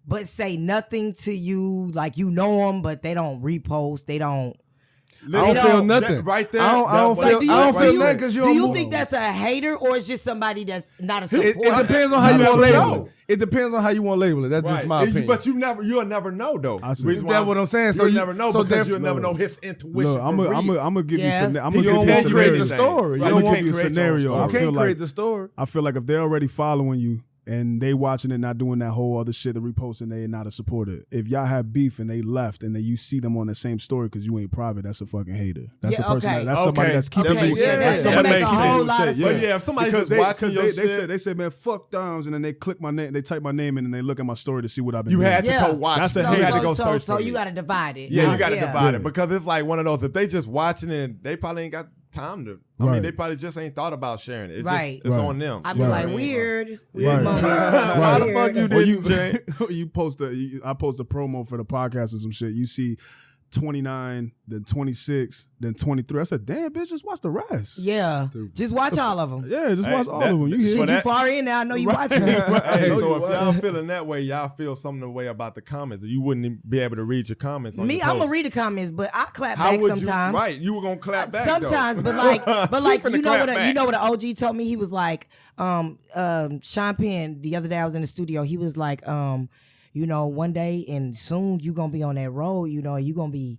Speaker 4: but say nothing to you, like you know them, but they don't repost, they don't.
Speaker 2: I don't feel nothing.
Speaker 3: Right there.
Speaker 2: I don't feel nothing because you don't
Speaker 4: Do you
Speaker 2: move.
Speaker 4: think that's a hater or it's just somebody that's not a supporter?
Speaker 2: It depends on how you want to label it. It depends on how you want to label it. That's just my opinion.
Speaker 3: But you'll never know though.
Speaker 1: That's
Speaker 2: what I'm saying. So
Speaker 3: you'll never know because you'll never know his intuition.
Speaker 1: Look, I'm gonna give you some. I'm
Speaker 2: You
Speaker 1: gonna give you a
Speaker 2: don't create the
Speaker 1: scenario.
Speaker 2: story.
Speaker 1: I'm gonna give you a scenario.
Speaker 2: You can't create the story.
Speaker 1: I feel like if they're already following you and they watching it, not doing that whole other shit of reposting, they not a supporter. If y'all have beef and they left and then you see them on the same story because you ain't private, that's a fucking hater. That's a person. That's somebody that's keeping you.
Speaker 4: That's somebody that's a whole lot of
Speaker 3: sense. Yeah, if somebody's just watching your shit,
Speaker 1: they said, man, fuck Doms, and then they click my name, they type my name in, and they look at my story to see what I've been
Speaker 3: doing.
Speaker 1: You
Speaker 3: had to go watch.
Speaker 1: That's a
Speaker 3: hater. You had to go
Speaker 4: so,
Speaker 3: search.
Speaker 4: So you got to divide it.
Speaker 3: Yeah, you got to divide it because it's like one of those. If they just watching it, they probably ain't got time to. I mean, they probably just ain't thought about sharing it. It's on them.
Speaker 4: I'd be like, weird.
Speaker 1: Right.
Speaker 3: How the fuck you did, Jay?
Speaker 1: You post I post a promo for the podcast or some shit. You see 29, then 26, then 23. I said, damn, bitch, just watch the rest.
Speaker 4: Yeah. Just watch all of them.
Speaker 1: Yeah, just watch all of them. You
Speaker 4: Shit, you far in now, I know you watching.
Speaker 3: Hey, so if y'all feeling that way, y'all feel some way about the comments. You wouldn't be able to read your comments on your
Speaker 4: I'm
Speaker 3: post.
Speaker 4: gonna read the comments, but I clap back sometimes.
Speaker 3: You were gonna clap back
Speaker 4: sometimes,
Speaker 3: though.
Speaker 4: but like you know what an OG told me? He was like, Sean Penn, the other day I was in the studio, he was like, you know, one day and soon you gonna be on that road, you know, you gonna be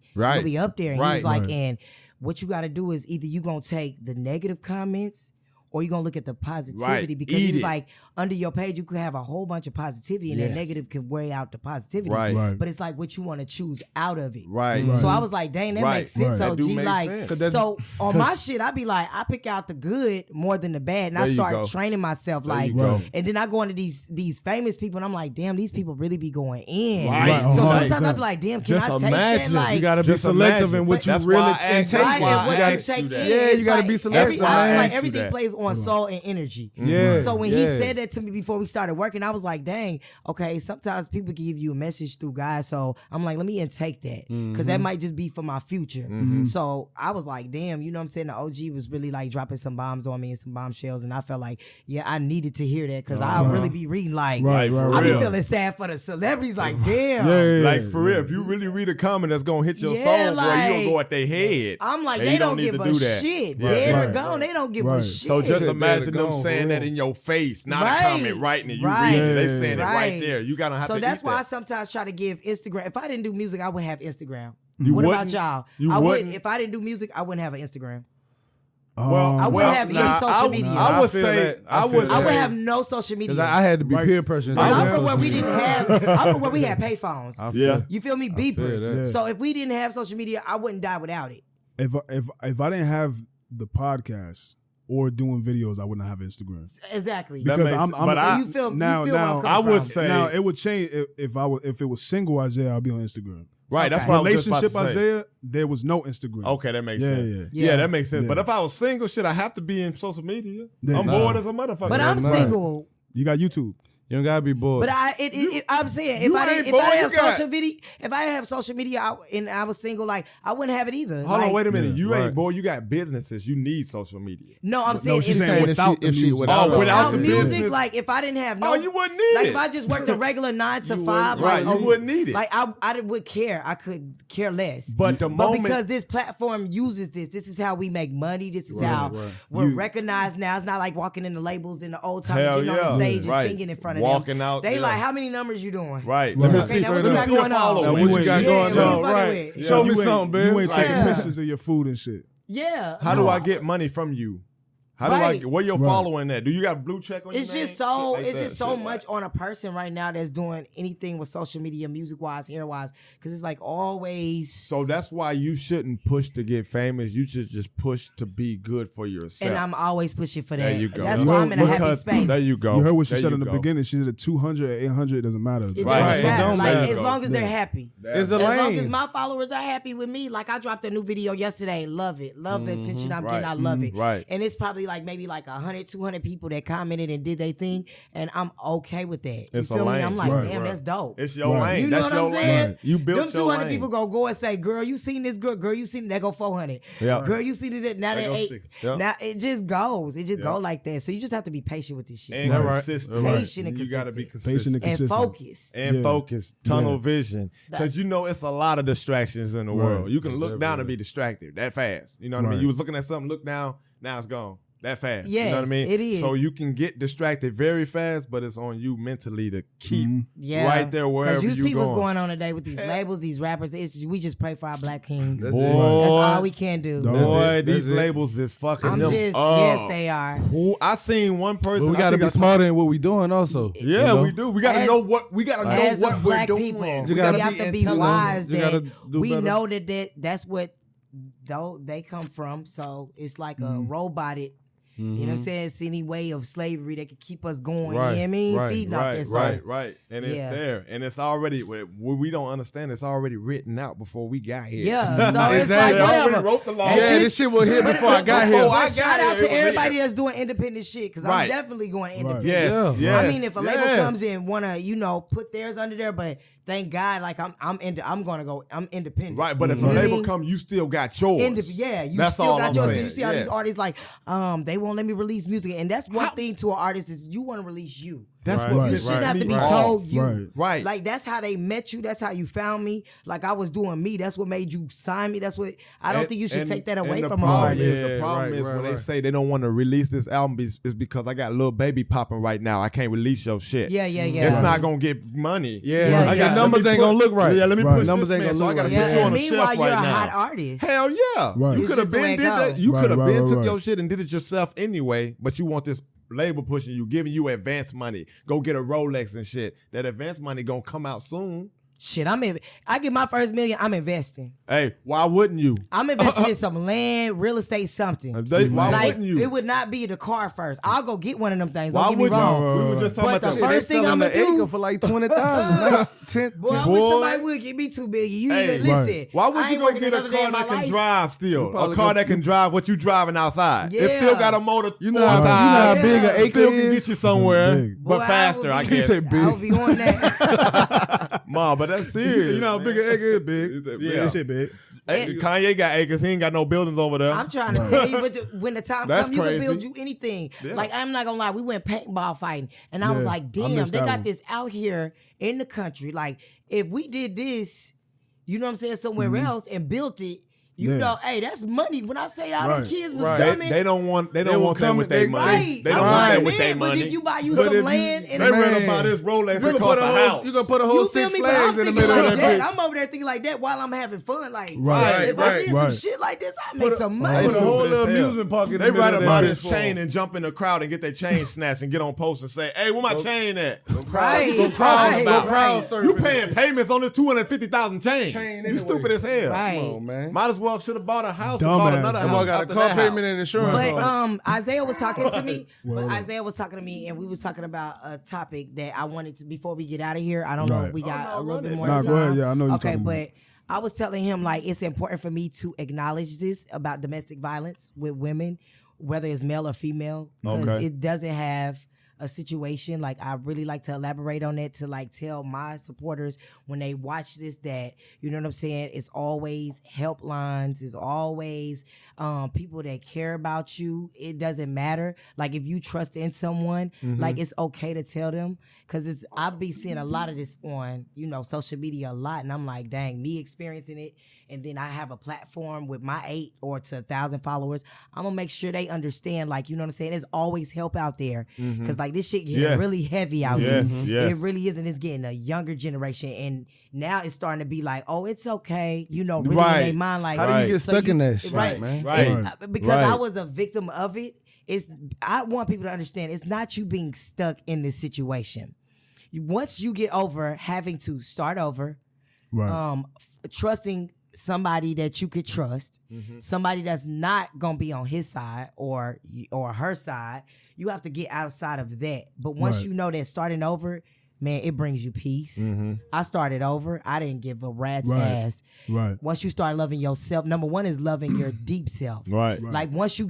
Speaker 4: up there. And he was like, and what you gotta do is either you gonna take the negative comments or you gonna look at the positivity because he was like, under your page you could have a whole bunch of positivity and that negative can weigh out the positivity. Right. But it's like what you want to choose out of it.
Speaker 3: Right.
Speaker 4: So I was like, dang, that makes sense. OG, like,
Speaker 3: sense.
Speaker 4: so on my shit, I be like, I pick out the good more than the bad, and I start training myself. Like, and then I go into these famous people, and I'm like, damn, these people really be going in.
Speaker 3: Right.
Speaker 4: So sometimes I be like, damn, can I take that? Like,
Speaker 2: you gotta be selective in what you really take.
Speaker 4: Yeah,
Speaker 2: you gotta be selective.
Speaker 4: I feel like everything plays on soul and energy.
Speaker 2: Yeah.
Speaker 4: So when he said that to me before we started working, I was like, dang, okay, sometimes people give you a message through guys. So I'm like, let me intake that because that might just be for my future. So I was like, damn, you know what I'm saying? The OG was really like dropping some bombs on me and some bombshells. And I felt like, yeah, I needed to hear that because I really be reading like, I be feeling sad for the celebrities. Like, damn.
Speaker 3: Like, for real, if you really read a comment that's going to hit your soul, boy, you going to go at their head.
Speaker 4: I'm like, they don't give a shit. Dead or gone, they don't give a shit.
Speaker 3: So just imagine them saying that in your face, not a comment, writing it. You read it. They saying it right there. You gotta have to.
Speaker 4: So that's why I sometimes try to give Instagram. If I didn't do music, I wouldn't have Instagram. What about y'all? I wouldn't. If I didn't do music, I wouldn't have an Instagram. I wouldn't have any social media.
Speaker 3: I would say I would
Speaker 4: have no social media.
Speaker 2: Because I had to be peer pressure.
Speaker 4: I'm from where we didn't have. I'm from where we had payphones.
Speaker 3: Yeah,
Speaker 4: you feel me? Beepers. So if we didn't have social media, I wouldn't die without it.
Speaker 1: If I didn't have the podcast or doing videos, I wouldn't have Instagram.
Speaker 4: Exactly.
Speaker 1: Because
Speaker 4: you feel
Speaker 3: I would say
Speaker 1: now it would change if it was single Isaiah, I'll be on Instagram.
Speaker 3: Right, that's what I was just about to say.
Speaker 1: Isaiah, there was no Instagram.
Speaker 3: Okay, that makes sense. Yeah, that makes sense. But if I was single, shit, I have to be in social media. I'm bored as a motherfucker.
Speaker 4: But I'm single.
Speaker 1: You got YouTube.
Speaker 2: You don't gotta be bored.
Speaker 4: But I'm saying if I didn't have social media and I was single, like I wouldn't have it either.
Speaker 3: Hold on, wait a minute. You ain't bored. You got businesses. You need social media.
Speaker 4: No, I'm saying
Speaker 1: she's saying without the music.
Speaker 3: Without the
Speaker 4: music,
Speaker 3: business.
Speaker 4: like if I didn't have
Speaker 3: you wouldn't need
Speaker 4: like
Speaker 3: it.
Speaker 4: if I just worked a regular 9 to 5,
Speaker 3: you wouldn't need it.
Speaker 4: Like I would care. I could care less.
Speaker 3: But
Speaker 4: because this platform uses this is how we make money. This is how we're recognized now. It's not like walking in the labels in the old time, getting on the stage and singing in front of them.
Speaker 3: Walking out.
Speaker 4: They like, how many numbers you doing?
Speaker 3: Right. Let me see.
Speaker 4: Now what you got going on?
Speaker 2: What you got going on?
Speaker 3: Right.
Speaker 2: Show me something, baby.
Speaker 1: You ain't taking pictures of your food and shit.
Speaker 4: Yeah.
Speaker 3: How do I get money from you? How do where your following at? Do you got blue check on your name?
Speaker 4: It's just so much on a person right now that's doing anything with social media, music wise, hair wise, because it's like always.
Speaker 3: So that's why you shouldn't push to get famous. You should just push to be good for yourself.
Speaker 4: And I'm always pushing for that.
Speaker 3: There you go.
Speaker 4: That's why I'm in a happy space.
Speaker 3: There you go.
Speaker 1: You heard what she said in the beginning. She said at 200, 800, it doesn't matter.
Speaker 4: It doesn't matter. Like as long as they're happy. As long as my followers are happy with me. Like I dropped a new video yesterday. Love it. Love the attention I'm getting. I love it.
Speaker 3: Right.
Speaker 4: And it's probably like maybe like 100, 200 people that commented and did their thing, and I'm okay with that. You
Speaker 3: It's a
Speaker 4: feel me?
Speaker 3: lane.
Speaker 4: I'm like,
Speaker 1: Right,
Speaker 4: damn, that's dope.
Speaker 3: It's your lane.
Speaker 4: You know
Speaker 3: That's
Speaker 4: what I'm
Speaker 3: your
Speaker 4: saying?
Speaker 3: lane. You built
Speaker 4: Them
Speaker 3: your
Speaker 4: 200
Speaker 3: lane.
Speaker 4: people go and say, girl, you seen this girl? Girl, you seen that go 400.
Speaker 3: Yeah.
Speaker 4: Girl, you seen that? Now
Speaker 3: That
Speaker 4: that
Speaker 3: go
Speaker 4: 8.
Speaker 3: 6. Yeah.
Speaker 4: Now it just goes. It just
Speaker 3: Yeah.
Speaker 4: go like that. So you just have to be patient with this shit.
Speaker 3: And consistent.
Speaker 4: Patient and
Speaker 3: You gotta be
Speaker 4: consistent.
Speaker 1: Patient and
Speaker 3: consistent.
Speaker 1: consistent.
Speaker 4: Focus.
Speaker 3: And focus, tunnel
Speaker 1: Yeah.
Speaker 3: vision, because you know it's a lot of distractions in the world. You can look down and be distracted that fast. You know what I mean? You was looking at something, look down, now it's gone that fast. You know what I
Speaker 4: Yes,
Speaker 3: mean?
Speaker 4: it is.
Speaker 3: So you can get distracted very fast, but it's on you mentally to keep right there wherever
Speaker 4: Because you see
Speaker 3: going.
Speaker 4: what's going on today with these labels, these rappers. We just pray for our black kings.
Speaker 2: That's
Speaker 4: That's
Speaker 2: it.
Speaker 4: all we can do.
Speaker 3: Boy, these
Speaker 2: That's it.
Speaker 3: labels is fucking
Speaker 4: I'm
Speaker 3: them
Speaker 4: just,
Speaker 3: up.
Speaker 4: yes, they are.
Speaker 3: I seen one person.
Speaker 2: But we gotta be smarter in what we doing also.
Speaker 3: Yeah,
Speaker 2: you know?
Speaker 3: we do. We gotta
Speaker 4: As-
Speaker 3: know what we gotta know
Speaker 4: As
Speaker 3: what
Speaker 4: a
Speaker 3: we're
Speaker 4: black
Speaker 3: doing.
Speaker 4: people,
Speaker 3: We
Speaker 4: we
Speaker 2: gotta
Speaker 4: have to be
Speaker 3: intelligent.
Speaker 4: wise
Speaker 2: You gotta
Speaker 4: that
Speaker 2: do
Speaker 4: we
Speaker 2: better.
Speaker 4: know that's what though they come from. So it's like a roboted. You know what I'm saying? It's any way of slavery that could keep us going. You know what I mean? Feeding off that. So
Speaker 3: Right. And it's
Speaker 4: Yeah.
Speaker 3: there. And it's already, what we don't understand, it's already written out before we got here.
Speaker 4: yeah, so it's
Speaker 2: Exactly.
Speaker 4: like
Speaker 3: They already
Speaker 4: whatever.
Speaker 3: wrote the law.
Speaker 2: Yeah, this shit was here before I got here.
Speaker 3: Before I got
Speaker 4: Shout out
Speaker 3: here, it
Speaker 4: to
Speaker 3: was
Speaker 4: everybody
Speaker 3: here.
Speaker 4: that's doing independent shit because I'm
Speaker 3: Right.
Speaker 4: definitely going independent.
Speaker 3: Yes,
Speaker 2: Yeah.
Speaker 3: yes.
Speaker 4: I mean, if a label
Speaker 3: yes.
Speaker 4: comes in, wanna put theirs under there, but thank God, like I'm independent.
Speaker 3: Right, but if
Speaker 4: You
Speaker 3: a
Speaker 4: know what I
Speaker 3: label
Speaker 4: mean?
Speaker 3: come, you still got yours.
Speaker 4: Yeah, you
Speaker 3: That's
Speaker 4: still
Speaker 3: all
Speaker 4: got
Speaker 3: I'm
Speaker 4: yours.
Speaker 3: saying.
Speaker 4: You see how
Speaker 3: Yes.
Speaker 4: these artists like, they won't let me release music, and that's one thing to an artist is you want to release you.
Speaker 3: That's
Speaker 2: Right.
Speaker 3: what
Speaker 4: You
Speaker 3: pisses
Speaker 4: shouldn't have to
Speaker 3: me
Speaker 4: be
Speaker 3: off.
Speaker 4: told you.
Speaker 1: Right.
Speaker 3: Right.
Speaker 4: Like that's how they met you. That's how you found me. Like I was doing me. That's what made you sign me. That's what I don't think you should take that away from an artist.
Speaker 3: The problem is
Speaker 2: Right,
Speaker 3: when they
Speaker 2: right.
Speaker 3: say they don't want to release this album is because I got Lil Baby popping right now. I can't release your shit.
Speaker 4: Yeah.
Speaker 3: It's not gonna get money.
Speaker 2: Yeah,
Speaker 4: Yeah,
Speaker 2: I
Speaker 4: yeah.
Speaker 2: got numbers ain't gonna look right.
Speaker 3: Yeah, let me
Speaker 1: Right.
Speaker 3: push
Speaker 2: Numbers
Speaker 3: this
Speaker 2: ain't
Speaker 3: man.
Speaker 2: gonna
Speaker 3: So I
Speaker 2: look
Speaker 3: gotta
Speaker 2: right.
Speaker 3: put
Speaker 4: Yeah,
Speaker 3: you on
Speaker 4: and
Speaker 3: the
Speaker 4: meanwhile,
Speaker 3: shelf
Speaker 4: you're
Speaker 3: right
Speaker 4: a
Speaker 3: now.
Speaker 4: hot artist.
Speaker 3: Hell yeah.
Speaker 1: Right.
Speaker 3: You
Speaker 1: It's
Speaker 3: could have
Speaker 4: just the
Speaker 3: been
Speaker 4: way it
Speaker 3: did that.
Speaker 4: goes.
Speaker 3: You could have
Speaker 1: Right,
Speaker 3: been
Speaker 1: right,
Speaker 3: took
Speaker 1: right.
Speaker 3: your shit and did it yourself anyway, but you want this label pushing you, giving you advance money. Go get a Rolex and shit. That advance money gonna come out soon.
Speaker 4: Shit, I get my first million. I'm investing.
Speaker 3: Hey, why wouldn't you?
Speaker 4: I'm investing in some land, real estate, something.
Speaker 3: Why
Speaker 4: Like
Speaker 3: wouldn't you?
Speaker 4: it would not be the car first. I'll go get one of them things.
Speaker 3: Why
Speaker 4: Don't get me
Speaker 3: would you?
Speaker 4: wrong.
Speaker 3: We were just talking
Speaker 4: But
Speaker 3: about
Speaker 4: the
Speaker 3: the
Speaker 4: first thing
Speaker 2: selling
Speaker 4: I'ma
Speaker 2: an
Speaker 4: do-
Speaker 2: acre for like 20,000. 10,
Speaker 4: Boy, I
Speaker 3: Boy.
Speaker 4: wish somebody would give me $2 billion. You
Speaker 3: Hey,
Speaker 4: even listen.
Speaker 3: Why would
Speaker 4: I
Speaker 3: you
Speaker 4: ain't
Speaker 3: go
Speaker 4: working
Speaker 3: get a
Speaker 4: another day
Speaker 3: car
Speaker 4: in my
Speaker 3: that can
Speaker 4: life.
Speaker 3: drive still? A
Speaker 2: probably
Speaker 3: car
Speaker 2: go-
Speaker 3: that can drive what you driving outside. It
Speaker 4: Yeah.
Speaker 3: still got a motor.
Speaker 2: You know how big an acre
Speaker 3: Still can
Speaker 2: is?
Speaker 3: get you somewhere,
Speaker 1: big.
Speaker 3: but
Speaker 4: Boy,
Speaker 3: faster, I
Speaker 4: will be-
Speaker 3: guess.
Speaker 4: I'll be on that.
Speaker 3: Ma, but that's serious.
Speaker 1: You know how big an acre is big.
Speaker 3: Yeah.
Speaker 1: That shit big.
Speaker 3: Hey, Kanye got acres. He ain't got no buildings over there.
Speaker 4: I'm trying to tell you, but when the time
Speaker 3: That's
Speaker 4: comes, you can
Speaker 3: crazy.
Speaker 4: build you anything.
Speaker 3: Yeah.
Speaker 4: Like I'm not gonna lie, we went paintball fighting, and I was
Speaker 1: Yeah,
Speaker 4: like,
Speaker 1: I
Speaker 4: damn,
Speaker 1: missed
Speaker 4: they
Speaker 1: that
Speaker 4: got
Speaker 1: one.
Speaker 4: this out here in the country. Like if we did this, you know what I'm saying, somewhere else and built it. You
Speaker 1: Yeah.
Speaker 4: know, hey, that's money. When I say all
Speaker 1: Right.
Speaker 4: the kids was
Speaker 2: Right.
Speaker 4: coming,
Speaker 3: They don't want that
Speaker 2: will
Speaker 3: with
Speaker 2: come-
Speaker 3: their
Speaker 2: they-
Speaker 3: money.
Speaker 4: right.
Speaker 3: They don't
Speaker 4: I'm
Speaker 3: want
Speaker 4: like,
Speaker 3: that with their
Speaker 4: man, but
Speaker 3: money.
Speaker 4: if you buy you
Speaker 3: But
Speaker 4: some
Speaker 3: if
Speaker 4: land and
Speaker 3: they
Speaker 4: a-
Speaker 3: read about this Rolex,
Speaker 2: You
Speaker 3: that
Speaker 2: can
Speaker 3: cost
Speaker 2: put
Speaker 3: a
Speaker 2: a whole,
Speaker 3: house.
Speaker 2: you can put a whole
Speaker 4: you feel
Speaker 2: 6
Speaker 4: me? But
Speaker 2: flags
Speaker 4: I'm
Speaker 2: in the
Speaker 4: thinking
Speaker 2: middle of
Speaker 4: like
Speaker 2: that
Speaker 4: that.
Speaker 2: bitch.
Speaker 4: I'm over there thinking like that while I'm having fun. Like,
Speaker 1: Right,
Speaker 4: if I
Speaker 2: right,
Speaker 4: did some
Speaker 1: right.
Speaker 4: shit like this, I make some
Speaker 2: Put
Speaker 4: money.
Speaker 2: a whole
Speaker 3: Stupid
Speaker 2: little
Speaker 3: as hell.
Speaker 2: amusement park in the
Speaker 3: They
Speaker 2: middle
Speaker 3: write
Speaker 2: of
Speaker 3: about
Speaker 2: that
Speaker 3: his
Speaker 2: bitch.
Speaker 3: chain and jump in the crowd and get their chain snatched and get on post and say, "Hey, where my chain at?"
Speaker 4: Right,
Speaker 3: Go crowd
Speaker 4: right,
Speaker 3: about.
Speaker 4: right.
Speaker 3: You paying payments on the 250,000 chain.
Speaker 2: Chain
Speaker 3: You
Speaker 2: anyway.
Speaker 3: stupid as hell.
Speaker 4: Right.
Speaker 2: Come on, man.
Speaker 3: Might as well should have bought a house and bought
Speaker 1: Dumbass.
Speaker 3: another
Speaker 1: Come
Speaker 3: house.
Speaker 2: I got a
Speaker 3: after
Speaker 2: car
Speaker 3: that
Speaker 2: payment
Speaker 3: house.
Speaker 2: and insurance
Speaker 4: But
Speaker 2: on it.
Speaker 4: Isaiah was talking to me.
Speaker 1: Well,
Speaker 4: Isaiah was talking to me, and we was talking about a topic that I wanted to before we get out of here. I don't know if
Speaker 1: Right.
Speaker 4: we got
Speaker 3: no,
Speaker 4: a little
Speaker 3: run
Speaker 4: bit
Speaker 3: it.
Speaker 4: more
Speaker 1: Nah,
Speaker 4: time.
Speaker 1: go ahead. Yeah, I know you're
Speaker 4: Okay,
Speaker 1: talking
Speaker 4: but I was telling him like it's important for me to acknowledge this about domestic violence with women, whether it's male or female, because
Speaker 3: Okay.
Speaker 4: it doesn't have a situation. Like I really like to elaborate on that to like tell my supporters when they watch this that, you know what I'm saying, it's always helplines, it's always people that care about you. It doesn't matter. Like if you trust in someone, like it's okay to tell them. Cause it's I be seeing a lot of this on, you know, social media a lot. And I'm like, dang, me experiencing it. And then I have a platform with my 8 or to 1,000 followers. I'm gonna make sure they understand, like, you know what I'm saying? There's always help out there. Cause like this shit getting
Speaker 3: Yes.
Speaker 4: really heavy out
Speaker 3: Yes,
Speaker 4: here.
Speaker 3: yes.
Speaker 4: It really is, and it's getting a younger generation. And now it's starting to be like, oh, it's okay. You know, really in
Speaker 3: Right.
Speaker 4: their mind, like
Speaker 2: How do you get
Speaker 4: so
Speaker 2: stuck in that shit,
Speaker 4: right,
Speaker 2: man?
Speaker 3: Right.
Speaker 4: It's, because
Speaker 3: Right.
Speaker 4: I was a victim of it. I want people to understand it's not you being stuck in this situation. Once you get over having to start over,
Speaker 1: Right.
Speaker 4: trusting somebody that you could trust, somebody that's not gonna be on his side or her side, you have to get outside of that. But once
Speaker 1: Right.
Speaker 4: you know that starting over, man, it brings you peace.
Speaker 3: Mm-hmm.
Speaker 4: I started over. I didn't give a rat's ass.
Speaker 1: Right.
Speaker 4: Once you start loving yourself, number one is loving your deep self.
Speaker 3: Right.
Speaker 4: Like once you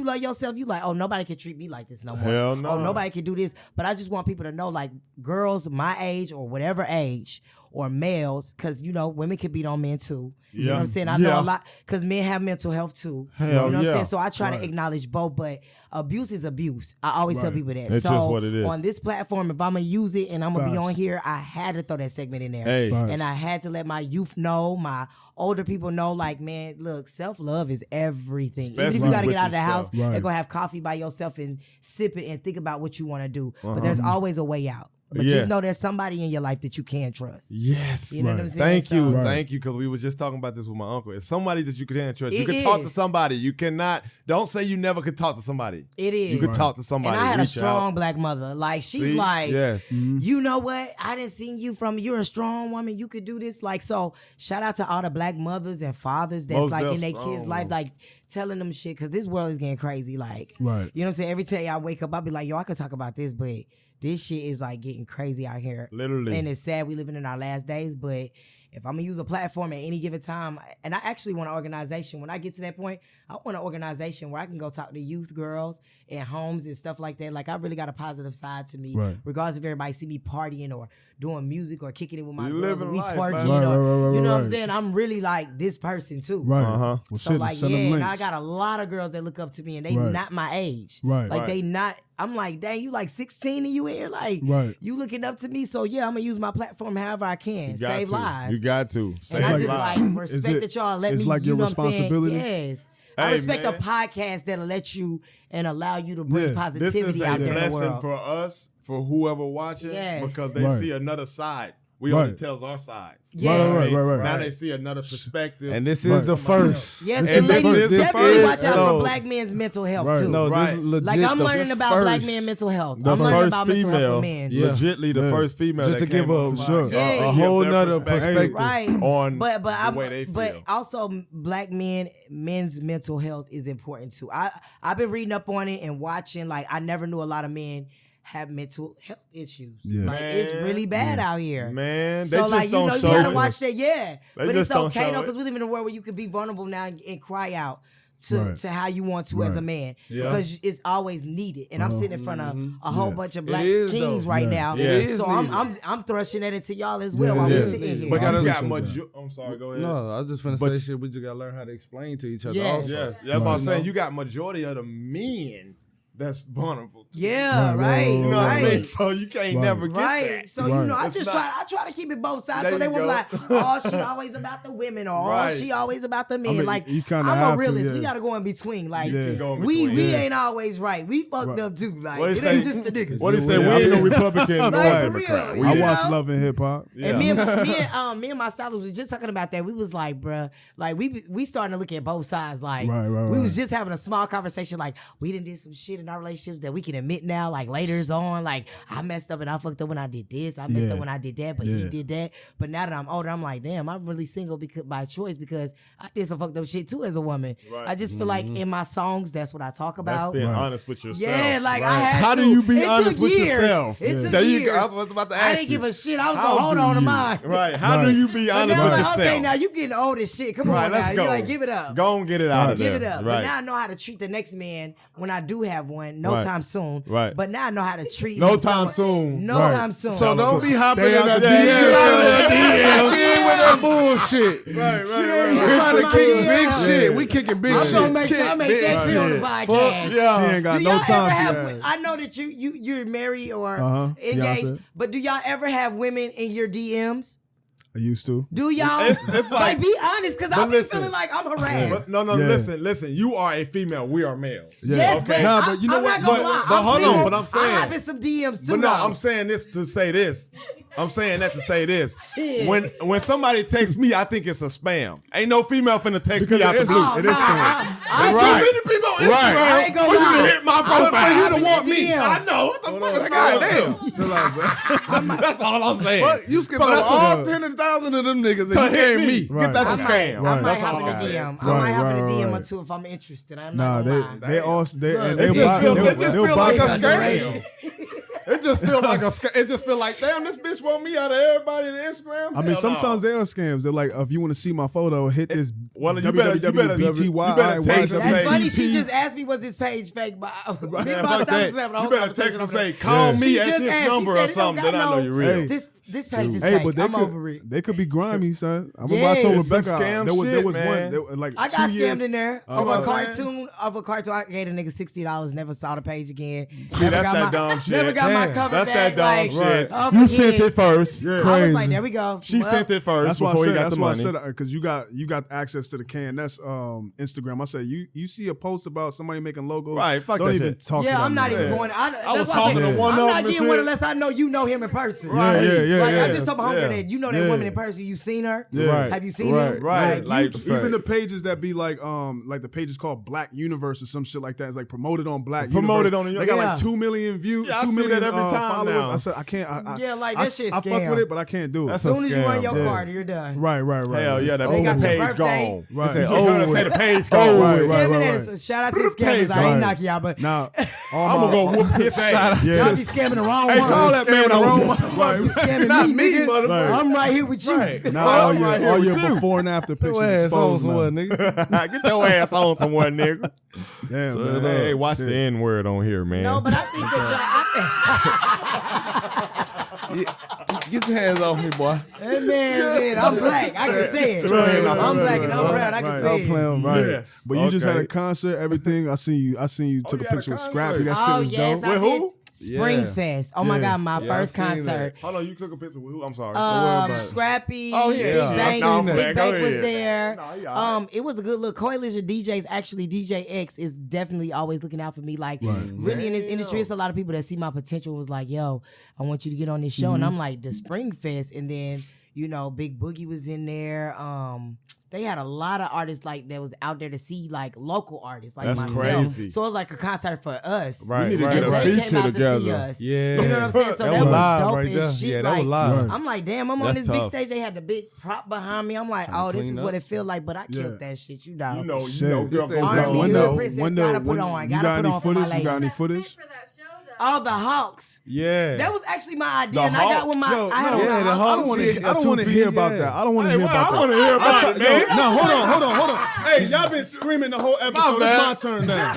Speaker 4: love yourself, you like, oh, nobody can treat me like this no more.
Speaker 3: Hell no.
Speaker 4: Oh, nobody can do this. But I just want people to know, like, girls my age or whatever age, or males, because, you know, women can beat on men too. You know what I'm saying? I know a lot, because men have mental health too.
Speaker 3: Hell
Speaker 4: you know what I'm
Speaker 3: yeah.
Speaker 4: saying? So I try to acknowledge both, but abuse is abuse. I always tell people that.
Speaker 3: It's
Speaker 4: so
Speaker 3: just what it is.
Speaker 4: on this platform, if I'm going to use it and I'm going to be on here, I had to throw that segment in there.
Speaker 3: Hey.
Speaker 4: And I had to let my youth know, my older people know, like, man, look, self-love is everything.
Speaker 3: Especially
Speaker 4: Even if you got to
Speaker 3: with
Speaker 4: get out of the
Speaker 3: yourself.
Speaker 4: house and go have coffee by yourself and sip it and think about what you want to do. But there's always a way out. But just know there's somebody in your life that you can trust.
Speaker 3: Yes.
Speaker 4: You know what I'm saying?
Speaker 3: Thank you.
Speaker 4: So-
Speaker 3: Thank you. Because we were just talking about this with my uncle. It's somebody that you can trust. You
Speaker 4: It
Speaker 3: can talk to
Speaker 4: is.
Speaker 3: somebody. You cannot. Don't say you never could talk to somebody.
Speaker 4: It is.
Speaker 3: You can talk to somebody.
Speaker 4: And I had a
Speaker 3: reach
Speaker 4: strong
Speaker 3: out.
Speaker 4: black mother. Like, she's
Speaker 3: See?
Speaker 4: like,
Speaker 3: yes.
Speaker 4: you know what? I didn't see you from, you're a strong woman. You could do this. Like, so shout out to all the black mothers and fathers that's
Speaker 3: Most
Speaker 4: like in their
Speaker 3: definitely.
Speaker 4: kids' life, like telling them shit. Cause this world is getting crazy. Like,
Speaker 1: Right.
Speaker 4: you know what I'm saying? Every day I wake up, I'll be like, yo, I could talk about this, but this shit is like getting crazy out here.
Speaker 3: Literally.
Speaker 4: And it's sad we living in our last days, but if I'm gonna use a platform at any given time, and I actually want an organization, when I get to that point, I want an organization where I can go talk to youth girls and homes and stuff like that. Like, I really got a positive side to me, regardless if everybody see me partying or doing music or kicking it with my
Speaker 3: You
Speaker 4: girls,
Speaker 3: living
Speaker 4: and we
Speaker 3: life,
Speaker 4: twerking,
Speaker 3: man.
Speaker 4: or, you know what I'm
Speaker 1: right.
Speaker 4: saying? I'm really like this person too.
Speaker 1: Right.
Speaker 3: Uh-huh.
Speaker 1: Well,
Speaker 4: So
Speaker 1: shit,
Speaker 4: like,
Speaker 1: send them
Speaker 4: yeah, and
Speaker 1: links.
Speaker 4: I got a lot of girls that look up to me, and they
Speaker 1: Right.
Speaker 4: not my age.
Speaker 1: Right.
Speaker 4: Like,
Speaker 3: Right.
Speaker 4: they not, I'm like, dang, you like 16 and you here? Like,
Speaker 1: Right.
Speaker 4: you looking up to me? So yeah, I'm gonna use my platform however I can.
Speaker 3: You got
Speaker 4: Save
Speaker 3: to.
Speaker 4: lives.
Speaker 3: You got to.
Speaker 4: And
Speaker 3: Save
Speaker 4: I just
Speaker 3: lives.
Speaker 4: like respect that y'all let
Speaker 1: it's
Speaker 4: me.
Speaker 1: like
Speaker 4: you
Speaker 1: your
Speaker 4: know what I'm saying?
Speaker 1: responsibility?
Speaker 4: Yes. I
Speaker 3: Hey,
Speaker 4: respect
Speaker 3: man.
Speaker 4: a podcast that'll let you and allow you to bring
Speaker 1: Yeah.
Speaker 3: This
Speaker 4: positivity
Speaker 3: is a
Speaker 4: out there in the
Speaker 3: lesson
Speaker 4: world.
Speaker 3: for us, for whoever watching,
Speaker 4: Yes.
Speaker 3: because they
Speaker 1: Right.
Speaker 3: see another side. We only
Speaker 1: Right.
Speaker 3: tell our sides.
Speaker 4: Yes.
Speaker 1: Right.
Speaker 3: Now they see another perspective.
Speaker 2: And this
Speaker 1: Right.
Speaker 2: is the first.
Speaker 4: Yes,
Speaker 3: And
Speaker 4: and
Speaker 3: this
Speaker 4: ladies,
Speaker 3: is the
Speaker 4: definitely
Speaker 3: first,
Speaker 4: watch out
Speaker 2: no.
Speaker 4: for black men's mental health
Speaker 1: Right.
Speaker 4: too.
Speaker 2: No,
Speaker 3: Right.
Speaker 2: this is legit.
Speaker 4: Like, I'm
Speaker 2: the
Speaker 4: learning about black
Speaker 2: first.
Speaker 4: men mental health.
Speaker 3: The
Speaker 4: I'm learning
Speaker 3: first
Speaker 4: about mental health
Speaker 3: female,
Speaker 4: for men.
Speaker 2: Yeah.
Speaker 3: legitly the
Speaker 1: Yeah.
Speaker 3: first female
Speaker 2: Just
Speaker 3: that
Speaker 2: to give
Speaker 3: came
Speaker 2: a-
Speaker 3: on
Speaker 2: for
Speaker 1: sure.
Speaker 3: podcast.
Speaker 4: Yeah.
Speaker 3: To
Speaker 2: a
Speaker 3: give
Speaker 2: whole
Speaker 3: their
Speaker 2: nother
Speaker 3: perspective
Speaker 4: Right.
Speaker 3: on
Speaker 4: but
Speaker 3: the way they feel.
Speaker 4: But also black men's mental health is important too. I've been reading up on it and watching. Like, I never knew a lot of men have mental health issues.
Speaker 1: Yeah.
Speaker 4: Like, it's really bad out here.
Speaker 3: Man, they
Speaker 4: So
Speaker 3: just
Speaker 4: like, you
Speaker 3: don't
Speaker 4: know, you
Speaker 3: show
Speaker 4: gotta
Speaker 3: it.
Speaker 4: watch that. Yeah,
Speaker 3: They
Speaker 4: but
Speaker 3: just
Speaker 4: it's
Speaker 3: don't
Speaker 4: okay
Speaker 3: show
Speaker 4: though,
Speaker 3: it.
Speaker 4: because we live in a world where you can be vulnerable now and cry out to
Speaker 1: Right.
Speaker 4: how you want to as a
Speaker 1: Right.
Speaker 4: man,
Speaker 2: Yeah.
Speaker 4: because it's always needed. And I'm sitting in front of a whole bunch of black
Speaker 2: is,
Speaker 4: kings
Speaker 2: though.
Speaker 4: right
Speaker 1: Yeah.
Speaker 4: now.
Speaker 2: It is
Speaker 4: So
Speaker 2: needed.
Speaker 4: I'm thrusting that into y'all as well
Speaker 1: Yeah,
Speaker 4: while
Speaker 1: it
Speaker 4: we're
Speaker 1: is.
Speaker 4: sitting here.
Speaker 3: But
Speaker 1: I
Speaker 3: you got
Speaker 1: appreciate
Speaker 3: I'm sorry, go ahead.
Speaker 2: No, I was just finna
Speaker 3: But-
Speaker 2: say shit. We just gotta learn how to explain to each other.
Speaker 4: Yes.
Speaker 2: Also.
Speaker 3: Yes, that's what I'm
Speaker 1: Right.
Speaker 3: saying. You got majority of the men that's vulnerable.
Speaker 4: Yeah, right.
Speaker 3: You know what I mean?
Speaker 4: Right.
Speaker 3: So you can't
Speaker 1: Right.
Speaker 3: never get
Speaker 4: Right.
Speaker 3: that.
Speaker 4: So you
Speaker 1: Right.
Speaker 4: know, I
Speaker 3: It's
Speaker 4: just
Speaker 3: not-
Speaker 4: try to keep it both sides,
Speaker 3: There
Speaker 4: so they
Speaker 3: you
Speaker 4: won't be
Speaker 3: go.
Speaker 4: like, oh, she always about the women, or
Speaker 3: Right.
Speaker 4: oh, she always about the men.
Speaker 1: I mean,
Speaker 4: like,
Speaker 1: you kinda
Speaker 4: I'm
Speaker 1: have
Speaker 4: a
Speaker 1: to,
Speaker 4: realist.
Speaker 1: yeah.
Speaker 4: We gotta go in between. Like,
Speaker 1: You can
Speaker 3: go in
Speaker 4: we
Speaker 3: between.
Speaker 4: ain't always right. We fucked up too. Like,
Speaker 3: What he
Speaker 4: it ain't
Speaker 3: say?
Speaker 4: just the niggas.
Speaker 3: What he say?
Speaker 1: Yeah,
Speaker 3: We ain't
Speaker 1: I
Speaker 3: no
Speaker 1: mean-
Speaker 3: Republican, no
Speaker 4: Like, for
Speaker 3: Democrat.
Speaker 4: real,
Speaker 3: We
Speaker 1: I
Speaker 4: you
Speaker 1: watch
Speaker 4: know?
Speaker 1: Love and Hip Hop.
Speaker 4: And me and my stylist was just talking about that. We was like, bruh, like we starting to look at both sides. Like,
Speaker 1: Right,
Speaker 4: we was
Speaker 1: right.
Speaker 4: just having a small conversation. Like, we done did some shit in our relationships that we can admit now. Like, later's on. Like, I messed up and I fucked up when I did this. I messed
Speaker 1: Yeah.
Speaker 4: up when I did that, but he
Speaker 1: Yeah.
Speaker 4: did that. But now that I'm older, I'm like, damn, I'm really single by choice, because I did some fucked up shit too as a woman.
Speaker 3: Right.
Speaker 4: I just feel like in my songs, that's what I talk
Speaker 3: That's
Speaker 4: about.
Speaker 3: being
Speaker 1: Right.
Speaker 3: honest with yourself.
Speaker 4: Yeah, like I had
Speaker 3: How
Speaker 4: to.
Speaker 3: do you be
Speaker 4: It
Speaker 3: honest
Speaker 4: took
Speaker 3: with
Speaker 4: years.
Speaker 3: yourself?
Speaker 4: It took
Speaker 3: There you
Speaker 4: years.
Speaker 3: go. I was about to
Speaker 4: I
Speaker 3: ask
Speaker 4: didn't
Speaker 3: you.
Speaker 4: give a shit. I was
Speaker 3: How
Speaker 4: gonna hold
Speaker 3: do
Speaker 4: on to
Speaker 3: you-
Speaker 4: mine.
Speaker 3: Right. How
Speaker 1: Right.
Speaker 3: do you be
Speaker 4: But
Speaker 3: honest
Speaker 4: now
Speaker 3: with
Speaker 4: I'm like,
Speaker 3: yourself?
Speaker 4: okay, now you getting old as shit. Come
Speaker 3: Right,
Speaker 4: on
Speaker 3: let's
Speaker 4: now.
Speaker 3: go.
Speaker 4: You like, give it up.
Speaker 3: Go and get it out of there.
Speaker 4: Give it up.
Speaker 3: Right.
Speaker 4: But now I know how to treat the next man when I do have one. No
Speaker 3: Right.
Speaker 4: time soon.
Speaker 3: Right.
Speaker 4: But now I know how to treat
Speaker 3: No
Speaker 4: him
Speaker 3: time
Speaker 4: somewhat-
Speaker 3: soon.
Speaker 4: No
Speaker 1: Right.
Speaker 4: time soon.
Speaker 2: So don't be hopping
Speaker 1: Stay
Speaker 2: in
Speaker 1: out
Speaker 2: that
Speaker 1: the
Speaker 2: DM. She ain't with that bullshit.
Speaker 3: Right,
Speaker 2: We trying to kick big
Speaker 4: Yeah.
Speaker 2: shit. We kicking big
Speaker 4: I'm
Speaker 2: shit.
Speaker 4: gonna make sure I make
Speaker 3: big
Speaker 4: that shit on the
Speaker 3: shit.
Speaker 4: podcast.
Speaker 3: Yeah.
Speaker 1: She ain't got
Speaker 4: Do
Speaker 1: no
Speaker 4: y'all
Speaker 1: time
Speaker 4: ever
Speaker 1: for
Speaker 4: have?
Speaker 1: that.
Speaker 4: I know that you're married or
Speaker 1: Fiance.
Speaker 4: engaged, but do y'all ever have women in your DMs?
Speaker 1: I used to.
Speaker 4: Do y'all?
Speaker 3: It's
Speaker 4: like, be honest, because I be
Speaker 3: listen.
Speaker 4: feeling like I'm harassed.
Speaker 3: But no,
Speaker 1: Yeah.
Speaker 3: listen. You are a female. We are males.
Speaker 4: Yes,
Speaker 3: Okay.
Speaker 4: but,
Speaker 1: Nah, but you know
Speaker 4: I'm
Speaker 1: what?
Speaker 4: not gonna
Speaker 3: But-
Speaker 4: lie.
Speaker 3: but
Speaker 4: I'm
Speaker 3: hold on,
Speaker 4: single.
Speaker 3: but I'm saying-
Speaker 4: I hop in some DMs too.
Speaker 3: But no,
Speaker 4: though.
Speaker 3: I'm saying this to say this. I'm saying that to say this.
Speaker 4: Shit.
Speaker 3: When somebody texts me, I think it's a spam. Ain't no female finna text me
Speaker 1: Because
Speaker 3: out
Speaker 1: it
Speaker 3: the
Speaker 1: is-
Speaker 3: blue.
Speaker 1: it is spam.
Speaker 4: I
Speaker 3: Right. Too many people on Instagram
Speaker 4: I ain't gonna
Speaker 3: for you
Speaker 4: lie.
Speaker 3: to hit my
Speaker 4: I'm
Speaker 3: profile.
Speaker 4: gonna
Speaker 3: For you
Speaker 4: hop
Speaker 3: to
Speaker 4: in
Speaker 3: want
Speaker 4: the
Speaker 3: me.
Speaker 4: DM.
Speaker 3: I know. What the fuck is
Speaker 2: Goddamn.
Speaker 1: Chill out, bro.
Speaker 3: That's all I'm saying.
Speaker 2: What? You skipped
Speaker 3: So
Speaker 2: over
Speaker 3: that's
Speaker 2: all
Speaker 1: what-
Speaker 2: 10,000 of them niggas and
Speaker 3: to
Speaker 2: you
Speaker 3: hit
Speaker 2: ain't
Speaker 3: me.
Speaker 2: me.
Speaker 1: Right.
Speaker 3: Get that's a scam.
Speaker 4: I might
Speaker 3: That's
Speaker 4: hop
Speaker 3: all
Speaker 4: in the
Speaker 3: I'm
Speaker 4: DM.
Speaker 3: saying.
Speaker 4: I might hop in the
Speaker 1: Right,
Speaker 4: DM or
Speaker 1: right.
Speaker 4: two if I'm interested. I'm
Speaker 1: Nah,
Speaker 4: not gonna lie.
Speaker 1: they also they
Speaker 4: Look,
Speaker 1: and
Speaker 3: It
Speaker 1: they'll
Speaker 3: just
Speaker 1: buy
Speaker 3: feel
Speaker 1: they'll
Speaker 3: like a
Speaker 1: buy
Speaker 3: scam. It just feel like it just feel like, damn, this bitch want me out of everybody in Instagram.
Speaker 1: I mean, sometimes they are scams. They're like, if you want to see my photo, hit this.
Speaker 3: Well, you better take
Speaker 4: That's funny. She just asked me, was this page fake? But
Speaker 3: you better text and say, call me at this number or something. Then I know you're real.
Speaker 4: This page is fake. I'm over it.
Speaker 1: They could be grimy, son. I remember I told Rebecca there was one like
Speaker 4: I got scammed in there of a cartoon. I gave a nigga $60. Never saw the page again.
Speaker 3: See, that's that dumb shit.
Speaker 4: Never got my cover back.
Speaker 3: That's that dumb shit.
Speaker 4: Right.
Speaker 3: You sent it first.
Speaker 1: Yeah.
Speaker 4: I was like, there we go.
Speaker 3: She sent it first before you got the money.
Speaker 1: That's why I said, because you got access to the can. That's Instagram. I said, you see a post about somebody making logos.
Speaker 3: Right, fuck
Speaker 1: don't
Speaker 3: that
Speaker 1: even
Speaker 3: shit.
Speaker 1: talk to them.
Speaker 4: Yeah, I'm not even going.
Speaker 3: I was talking to one
Speaker 4: I'm
Speaker 3: of
Speaker 4: not
Speaker 3: them
Speaker 4: getting one unless I know you know him in person.
Speaker 1: Right. Yeah.
Speaker 4: I just told my homegirl that you know that woman in person. You seen her?
Speaker 1: Yeah.
Speaker 4: Have you seen her?
Speaker 3: Right. Like
Speaker 1: even the pages that be like the pages called Black Universe or some shit like that. It's like promoted on Black
Speaker 3: promoted
Speaker 1: Universe. They got like 2 million views.
Speaker 3: Yeah,
Speaker 1: 2 million
Speaker 3: that every time
Speaker 1: followers.
Speaker 3: now.
Speaker 1: I said I can't.
Speaker 4: Like that shit's
Speaker 1: I fuck with it, but I can't do it.
Speaker 4: As soon as you run your card, you're done.
Speaker 1: Right.
Speaker 3: Hell yeah, that page gone.
Speaker 1: Right.
Speaker 3: Say the page gone.
Speaker 1: Right.
Speaker 4: Shout out to the scammers. I ain't knocking y'all, but
Speaker 1: now
Speaker 3: I'm gonna go whoop his ass.
Speaker 4: y'all be scamming the wrong one.
Speaker 3: Hey, call that man the wrong one.
Speaker 4: You scamming
Speaker 3: Not
Speaker 4: me,
Speaker 3: me,
Speaker 4: nigga.
Speaker 3: motherfucker.
Speaker 4: I'm right here with you.
Speaker 1: Now all your before and after pictures exposed,
Speaker 2: nigga.
Speaker 3: Get your ass on somewhere, nigga.
Speaker 1: Damn, man.
Speaker 3: Hey, watch the N word on here, man.
Speaker 4: No, but I think that
Speaker 2: Get your hands off me, boy.
Speaker 4: that man said, I'm black. I can say it. I'm black and I'm brown. I can say it.
Speaker 1: Right.
Speaker 3: Yes.
Speaker 1: But you just had a concert, everything. I seen you took a picture with Scrappy. That shit was dope.
Speaker 4: I
Speaker 3: With
Speaker 4: did.
Speaker 3: who?
Speaker 4: Springfest. Oh my God, my first
Speaker 2: I seen
Speaker 4: concert.
Speaker 3: Hold on, you took a picture with who? I'm sorry.
Speaker 4: Scrappy,
Speaker 3: Oh, yeah.
Speaker 4: Big
Speaker 3: No,
Speaker 4: Bank,
Speaker 3: man,
Speaker 4: Big Bank
Speaker 3: go
Speaker 4: was
Speaker 3: ahead.
Speaker 4: there.
Speaker 3: No, he all right.
Speaker 4: It was a good little coalition of DJs. Actually, DJ X is definitely always looking out for me. Like, really in this industry, it's a lot of people that see my potential was like, yo, I want you to get on this show. And I'm like, the Springfest. And then, Big Boogie was in there. They had a lot of artists like that was out there to see like local artists like
Speaker 3: That's
Speaker 4: myself.
Speaker 3: crazy.
Speaker 4: So it was like a concert for us.
Speaker 2: Right.
Speaker 3: We need to
Speaker 2: right.
Speaker 3: get a
Speaker 4: And they
Speaker 3: feature
Speaker 4: came out to see
Speaker 3: together.
Speaker 4: us.
Speaker 2: Yeah.
Speaker 4: You know what I'm saying? So
Speaker 2: That
Speaker 4: that
Speaker 2: was
Speaker 4: was
Speaker 2: live
Speaker 4: dope
Speaker 2: right
Speaker 4: as
Speaker 2: there.
Speaker 4: shit.
Speaker 2: Yeah, that
Speaker 4: like,
Speaker 2: was live.
Speaker 4: I'm like, damn, I'm on
Speaker 3: That's
Speaker 4: this big
Speaker 3: tough.
Speaker 4: stage. They had the big prop behind me. I'm like, oh, this
Speaker 2: clean
Speaker 4: is
Speaker 2: up.
Speaker 4: what it feel like. But I killed that shit. You know.
Speaker 3: You know,
Speaker 1: Shit.
Speaker 3: girl, go
Speaker 4: R&B
Speaker 3: go.
Speaker 4: good princess gotta put on.
Speaker 1: You
Speaker 4: Gotta
Speaker 1: got
Speaker 4: put
Speaker 1: any
Speaker 4: on for my
Speaker 1: footage? You got any
Speaker 4: ladies.
Speaker 1: footage?
Speaker 4: Oh, the Hawks.
Speaker 2: Yeah.
Speaker 4: That was actually my idea.
Speaker 3: The
Speaker 4: And I got with my.
Speaker 3: Hawks?
Speaker 4: I had
Speaker 2: yeah,
Speaker 4: my
Speaker 2: the
Speaker 4: Hawks.
Speaker 2: Hawks.
Speaker 1: I don't want to hear about that. I don't want to hear about
Speaker 3: I want to
Speaker 1: that.
Speaker 3: hear about it, man.
Speaker 1: No, hold on. Hey, y'all been screaming the whole episode. It's my turn now.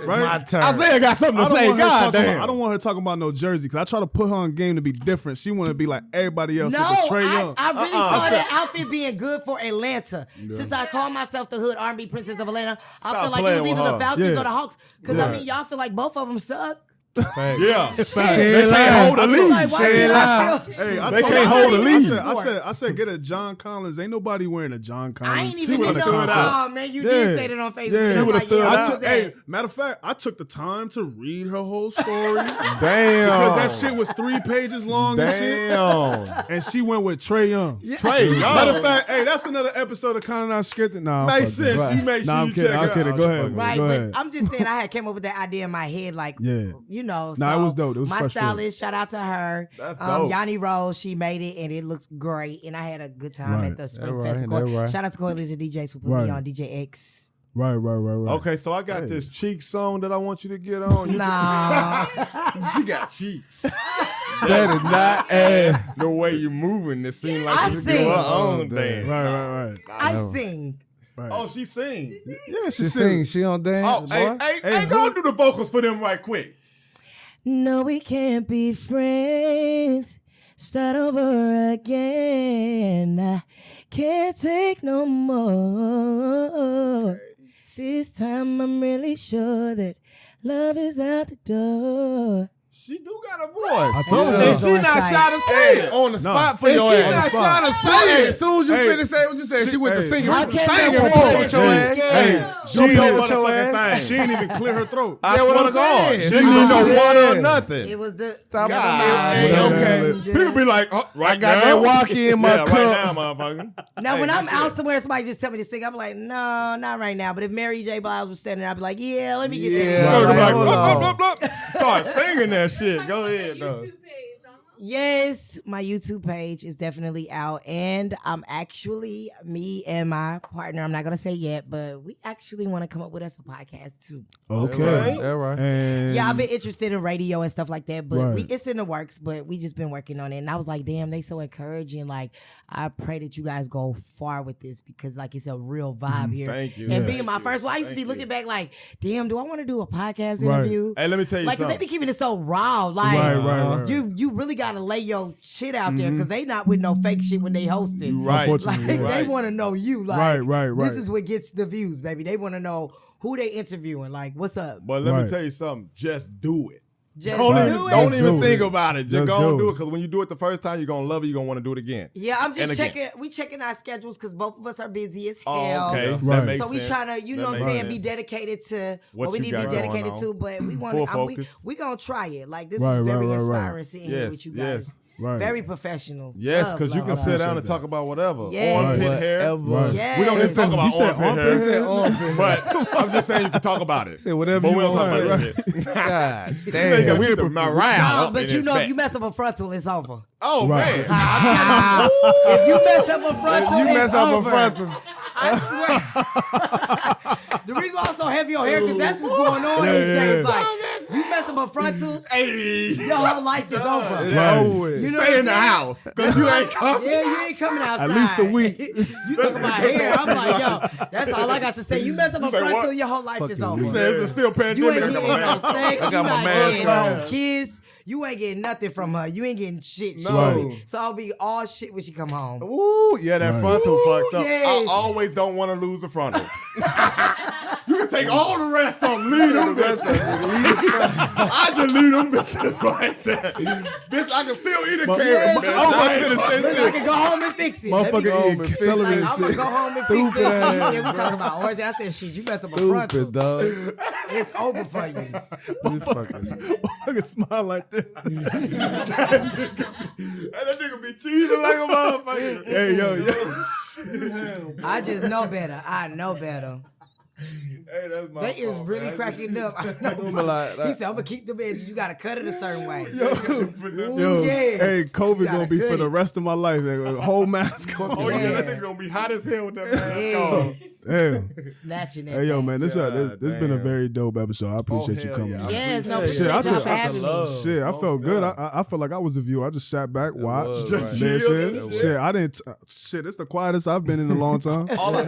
Speaker 1: Right?
Speaker 2: My turn.
Speaker 3: Isaiah got something to say. God damn.
Speaker 1: I don't want her talking about no Jersey because I try to put her on game to be different. She want to be like everybody else
Speaker 4: No,
Speaker 1: with the Trae Young.
Speaker 4: I really saw that outfit being good for Atlanta. Since I call myself the hood R&B princess of Atlanta, I feel like it
Speaker 3: playing
Speaker 4: was
Speaker 3: with
Speaker 4: either
Speaker 3: her.
Speaker 4: the Falcons
Speaker 1: Yeah.
Speaker 4: or the Hawks. Because I mean, y'all feel like both of them suck.
Speaker 3: Yeah.
Speaker 2: They
Speaker 3: can't hold the lead.
Speaker 4: Like, why did I feel-
Speaker 1: Hey, I
Speaker 3: They
Speaker 1: told
Speaker 3: can't
Speaker 1: her-
Speaker 3: hold the lead.
Speaker 1: I said, get a John Collins. Ain't nobody wearing a John Collins.
Speaker 4: I ain't even
Speaker 1: would've
Speaker 4: know.
Speaker 1: stood out.
Speaker 4: Oh man, you did say that on Facebook.
Speaker 1: Yeah.
Speaker 4: I'm
Speaker 1: She would've
Speaker 4: like,
Speaker 3: stood
Speaker 4: yeah,
Speaker 3: out.
Speaker 4: what was that?
Speaker 1: Hey, matter of fact, I took the time to read her whole story.
Speaker 3: Damn.
Speaker 1: Because that shit was 3 pages long and shit.
Speaker 3: Damn.
Speaker 1: And she went with Trae Young.
Speaker 3: Trae Young.
Speaker 1: Matter of fact, hey, that's another episode of Kinda Not Scripted. Nah,
Speaker 3: Makes sense. You make sure
Speaker 1: I'm
Speaker 3: you
Speaker 1: kidding.
Speaker 3: check
Speaker 1: I'm
Speaker 3: it
Speaker 1: kidding.
Speaker 3: out.
Speaker 1: Go ahead.
Speaker 4: Right,
Speaker 1: Go
Speaker 4: but
Speaker 1: ahead.
Speaker 4: I'm just saying I had came up with that idea in my head, like,
Speaker 1: Yeah.
Speaker 4: Nah,
Speaker 1: it was dope. It was
Speaker 4: my
Speaker 1: frustrating.
Speaker 4: stylist, shout out to her.
Speaker 3: That's dope.
Speaker 4: Yanni Rose, she made it and it looks great. And I had a good time
Speaker 1: Right.
Speaker 4: at the Spring
Speaker 2: That
Speaker 4: Festival.
Speaker 2: right, that right.
Speaker 4: Shout out to Coalition DJs for putting
Speaker 1: Right.
Speaker 4: me on DJ X.
Speaker 1: Right.
Speaker 3: Okay, so I got this cheek song that I want you to get on.
Speaker 4: Nah.
Speaker 3: She got cheeks.
Speaker 2: That is not ass.
Speaker 3: The way you moving, it seems like
Speaker 4: I
Speaker 3: you
Speaker 4: sing.
Speaker 3: do her own dance.
Speaker 1: Right.
Speaker 4: I sing.
Speaker 3: Oh, she sings.
Speaker 1: Yeah,
Speaker 2: She sings. She on dance.
Speaker 3: Oh, hey, go do the vocals for them right quick.
Speaker 4: No, we can't be friends. Start over again. I can't take no more. This time I'm really sure that love is out the door.
Speaker 3: She do got a voice.
Speaker 1: I told you.
Speaker 3: And she not shy to say it.
Speaker 2: On the spot for
Speaker 3: And
Speaker 2: your
Speaker 3: she
Speaker 2: ass.
Speaker 3: not shy to say it.
Speaker 2: As soon as you
Speaker 1: Hey.
Speaker 2: finish saying what you said, she went to
Speaker 1: Hey.
Speaker 2: singing.
Speaker 4: How
Speaker 2: With
Speaker 4: can
Speaker 2: singing
Speaker 4: that
Speaker 2: for
Speaker 4: woman
Speaker 2: with your
Speaker 4: be
Speaker 2: ass.
Speaker 4: scared?
Speaker 1: Hey,
Speaker 3: She don't
Speaker 1: didn't-
Speaker 3: with your ass.
Speaker 1: She didn't even clear her throat.
Speaker 3: I
Speaker 2: Yeah,
Speaker 3: swear
Speaker 2: what
Speaker 3: to
Speaker 2: I'm
Speaker 3: God.
Speaker 2: saying.
Speaker 3: She didn't need no
Speaker 2: Yeah.
Speaker 3: water or nothing.
Speaker 4: It was the
Speaker 2: Stop
Speaker 3: God,
Speaker 2: it.
Speaker 3: man,
Speaker 2: Okay.
Speaker 3: People be like, oh, right
Speaker 2: I got
Speaker 3: now.
Speaker 2: that walkie in my
Speaker 3: yeah,
Speaker 2: cup.
Speaker 3: right now, motherfucker.
Speaker 4: Now, when
Speaker 3: Hey,
Speaker 4: I'm
Speaker 3: that's
Speaker 4: out
Speaker 3: it.
Speaker 4: somewhere, somebody just tell me to sing. I'm like, no, not right now. But if Mary J. Blige was standing there, I'd be like, yeah, let me get
Speaker 2: Yeah.
Speaker 4: that.
Speaker 3: They're
Speaker 2: Right,
Speaker 3: like,
Speaker 2: hold
Speaker 3: blup,
Speaker 2: on.
Speaker 3: blup, blup, blup. Start singing that shit. Go ahead, though.
Speaker 4: Yes, my YouTube page is definitely out, and I'm actually, me and my partner, I'm not gonna say yet, but we actually want to come up with us a podcast too.
Speaker 1: Okay,
Speaker 2: yeah, right.
Speaker 1: And
Speaker 4: Yeah, I've been interested in radio and stuff like that, but
Speaker 1: Right.
Speaker 4: it's in the works. But we just been working on it, and I was like, damn, they so encouraging. Like, I pray that you guys go far with this because like it's a real vibe here.
Speaker 3: Thank you.
Speaker 4: And
Speaker 3: Yeah.
Speaker 4: being my first one, I used to be
Speaker 3: Thank
Speaker 4: looking
Speaker 3: you.
Speaker 4: back like, damn, do I want to do a podcast
Speaker 1: Right.
Speaker 4: interview?
Speaker 3: Hey, let me tell you
Speaker 4: Like, 'cause they
Speaker 3: something.
Speaker 4: be keeping it so raw. Like,
Speaker 1: Right.
Speaker 4: you really gotta lay your shit out there because they not with no fake shit when they hosting.
Speaker 3: Right.
Speaker 4: Like,
Speaker 1: Unfortunately,
Speaker 3: yeah.
Speaker 4: they
Speaker 3: Right.
Speaker 4: want to know you. Like,
Speaker 1: Right.
Speaker 4: this is what gets the views, baby. They want to know who they interviewing. Like, what's up?
Speaker 3: But let
Speaker 1: Right.
Speaker 3: me tell you something. Just do it.
Speaker 4: Just
Speaker 3: Don't
Speaker 4: do
Speaker 3: even,
Speaker 4: it.
Speaker 3: don't
Speaker 1: Just
Speaker 3: even
Speaker 1: do
Speaker 3: think
Speaker 1: it.
Speaker 3: about it. Just
Speaker 1: Just
Speaker 3: go and
Speaker 1: do
Speaker 3: do
Speaker 1: it.
Speaker 3: it because when you do it the first time, you're gonna love it. You're gonna want to do it again.
Speaker 4: Yeah, I'm just
Speaker 3: And again.
Speaker 4: we checking our schedules because both of us are busy as
Speaker 3: Oh,
Speaker 4: hell.
Speaker 3: okay.
Speaker 1: Right.
Speaker 3: That makes
Speaker 4: So we
Speaker 3: sense.
Speaker 4: trying to, you
Speaker 3: That
Speaker 4: know what I'm
Speaker 3: makes
Speaker 4: saying, be
Speaker 3: sense.
Speaker 4: dedicated to
Speaker 3: What
Speaker 4: what we
Speaker 3: you
Speaker 4: need to be
Speaker 3: got going
Speaker 4: dedicated
Speaker 3: on.
Speaker 4: to, but we want
Speaker 3: Full
Speaker 4: to,
Speaker 3: focus.
Speaker 4: we gonna try it. Like this
Speaker 1: Right,
Speaker 4: is very
Speaker 1: right, right,
Speaker 4: inspiring
Speaker 1: right.
Speaker 4: seeing here
Speaker 3: Yes,
Speaker 4: with you guys.
Speaker 3: yes.
Speaker 1: Right.
Speaker 4: Very professional.
Speaker 3: Yes,
Speaker 4: Love,
Speaker 3: because you
Speaker 4: love,
Speaker 3: can
Speaker 4: love.
Speaker 3: sit down and
Speaker 1: Appreciate
Speaker 3: talk about whatever.
Speaker 4: Yes.
Speaker 3: Armpit hair.
Speaker 2: Whatever.
Speaker 4: Yes.
Speaker 3: We don't need to talk about
Speaker 1: You said
Speaker 3: armpit
Speaker 1: armpit
Speaker 3: hair.
Speaker 1: hair?
Speaker 3: But I'm just saying you can talk about it.
Speaker 2: Say whatever
Speaker 3: But
Speaker 2: you
Speaker 3: we don't
Speaker 2: want.
Speaker 3: talk about
Speaker 2: Right.
Speaker 3: that shit.
Speaker 2: God
Speaker 3: Nigga,
Speaker 2: damn.
Speaker 3: we ain't put my round.
Speaker 4: No, but you know, if you mess up a frontal, it's over.
Speaker 3: Oh,
Speaker 1: Right.
Speaker 3: man.
Speaker 4: If you mess up a frontal,
Speaker 2: You
Speaker 4: it's
Speaker 2: mess up
Speaker 4: over.
Speaker 2: a frontal.
Speaker 4: I swear. The reason why I'm so heavy on hair because that's what's going on
Speaker 1: Yeah,
Speaker 4: these
Speaker 1: yeah,
Speaker 4: days.
Speaker 1: yeah.
Speaker 4: Like, you mess up a frontal,
Speaker 3: Hey.
Speaker 4: your whole life is over.
Speaker 1: Right.
Speaker 4: You know what
Speaker 3: Stay
Speaker 4: I'm
Speaker 3: in the
Speaker 4: saying?
Speaker 3: house because you ain't coming.
Speaker 4: Yeah, you ain't coming outside.
Speaker 1: At least a week.
Speaker 4: You talking about hair. I'm like, yo, that's all I got to say. You mess up a
Speaker 3: say
Speaker 4: frontal,
Speaker 3: what?
Speaker 4: your whole life is over.
Speaker 3: He says it's still
Speaker 4: You
Speaker 3: pandemic.
Speaker 4: ain't getting no sex. You
Speaker 2: got my
Speaker 4: not
Speaker 2: mask
Speaker 4: getting
Speaker 2: on.
Speaker 4: no kiss. You ain't getting nothing from her. You ain't getting shit.
Speaker 3: No.
Speaker 1: Right.
Speaker 4: So I'll be all shit when she come home.
Speaker 3: Ooh, yeah, that
Speaker 1: Right.
Speaker 3: frontal
Speaker 4: Ooh,
Speaker 3: fucked up.
Speaker 4: yes.
Speaker 3: I always don't want to lose the frontal. You can take all the rest of them, leave them bitches. I just leave them bitches right there. Bitch, I can still eat a carrot.
Speaker 4: Yes,
Speaker 3: bitch.
Speaker 4: oh,
Speaker 3: I ain't fucking-
Speaker 4: Look, I can go home and fix it. Let me
Speaker 1: Motherfucker
Speaker 4: go.
Speaker 1: eating celery
Speaker 4: Like,
Speaker 1: and
Speaker 4: I'm gonna
Speaker 1: shit.
Speaker 4: go home and fix this
Speaker 1: Stupid
Speaker 4: shit. He
Speaker 1: ass.
Speaker 4: said, we talking about orange. I said, shit, you mess up a frontal.
Speaker 2: Stupid dog.
Speaker 4: It's over for you.
Speaker 1: Motherfucker smile like that.
Speaker 3: And that nigga be cheesing like a motherfucker.
Speaker 1: Hey, yo.
Speaker 4: I just know better. I know better.
Speaker 3: Hey, that's my
Speaker 4: They is
Speaker 3: fault,
Speaker 4: really
Speaker 3: man.
Speaker 4: cracking up. I know.
Speaker 2: like-
Speaker 4: He said, I'm gonna keep the edges. You gotta cut it a certain way.
Speaker 1: Yo,
Speaker 4: Ooh, yes.
Speaker 1: hey, COVID
Speaker 4: You
Speaker 1: gonna
Speaker 4: gotta
Speaker 1: be
Speaker 4: cut
Speaker 1: for the
Speaker 4: it.
Speaker 1: rest of my life. Nigga. Whole mask on.
Speaker 3: Oh, yeah, that
Speaker 4: Yeah.
Speaker 3: nigga gonna be hot as hell with that mask on.
Speaker 4: Yes.
Speaker 1: Damn.
Speaker 4: Snatching that.
Speaker 1: Hey, yo,
Speaker 4: thing.
Speaker 1: man, this
Speaker 3: God
Speaker 1: been a
Speaker 3: damn.
Speaker 1: very dope episode. I appreciate you
Speaker 3: hell
Speaker 1: coming.
Speaker 3: yeah.
Speaker 1: out.
Speaker 4: Yes, no,
Speaker 2: Shit,
Speaker 4: appreciate
Speaker 1: I
Speaker 4: y'all
Speaker 1: took-
Speaker 4: for
Speaker 1: I
Speaker 4: having me.
Speaker 2: love.
Speaker 1: Shit, I felt good.
Speaker 3: God.
Speaker 1: I felt like I was a viewer. I just sat back, watched,
Speaker 2: was,
Speaker 3: Just
Speaker 2: right.
Speaker 3: chill.
Speaker 1: listen. Shit, I didn't. Shit, it's the quietest I've been in a long time.
Speaker 3: All I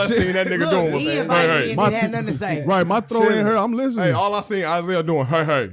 Speaker 3: seen that nigga doing
Speaker 4: Look,
Speaker 3: was
Speaker 4: he
Speaker 3: hey,
Speaker 4: invited
Speaker 3: hey,
Speaker 4: me and
Speaker 1: my-
Speaker 4: he had nothing to say.
Speaker 1: Right, my throat ain't hurt. I'm listening.
Speaker 3: Hey, all I seen Isaiah doing, hey.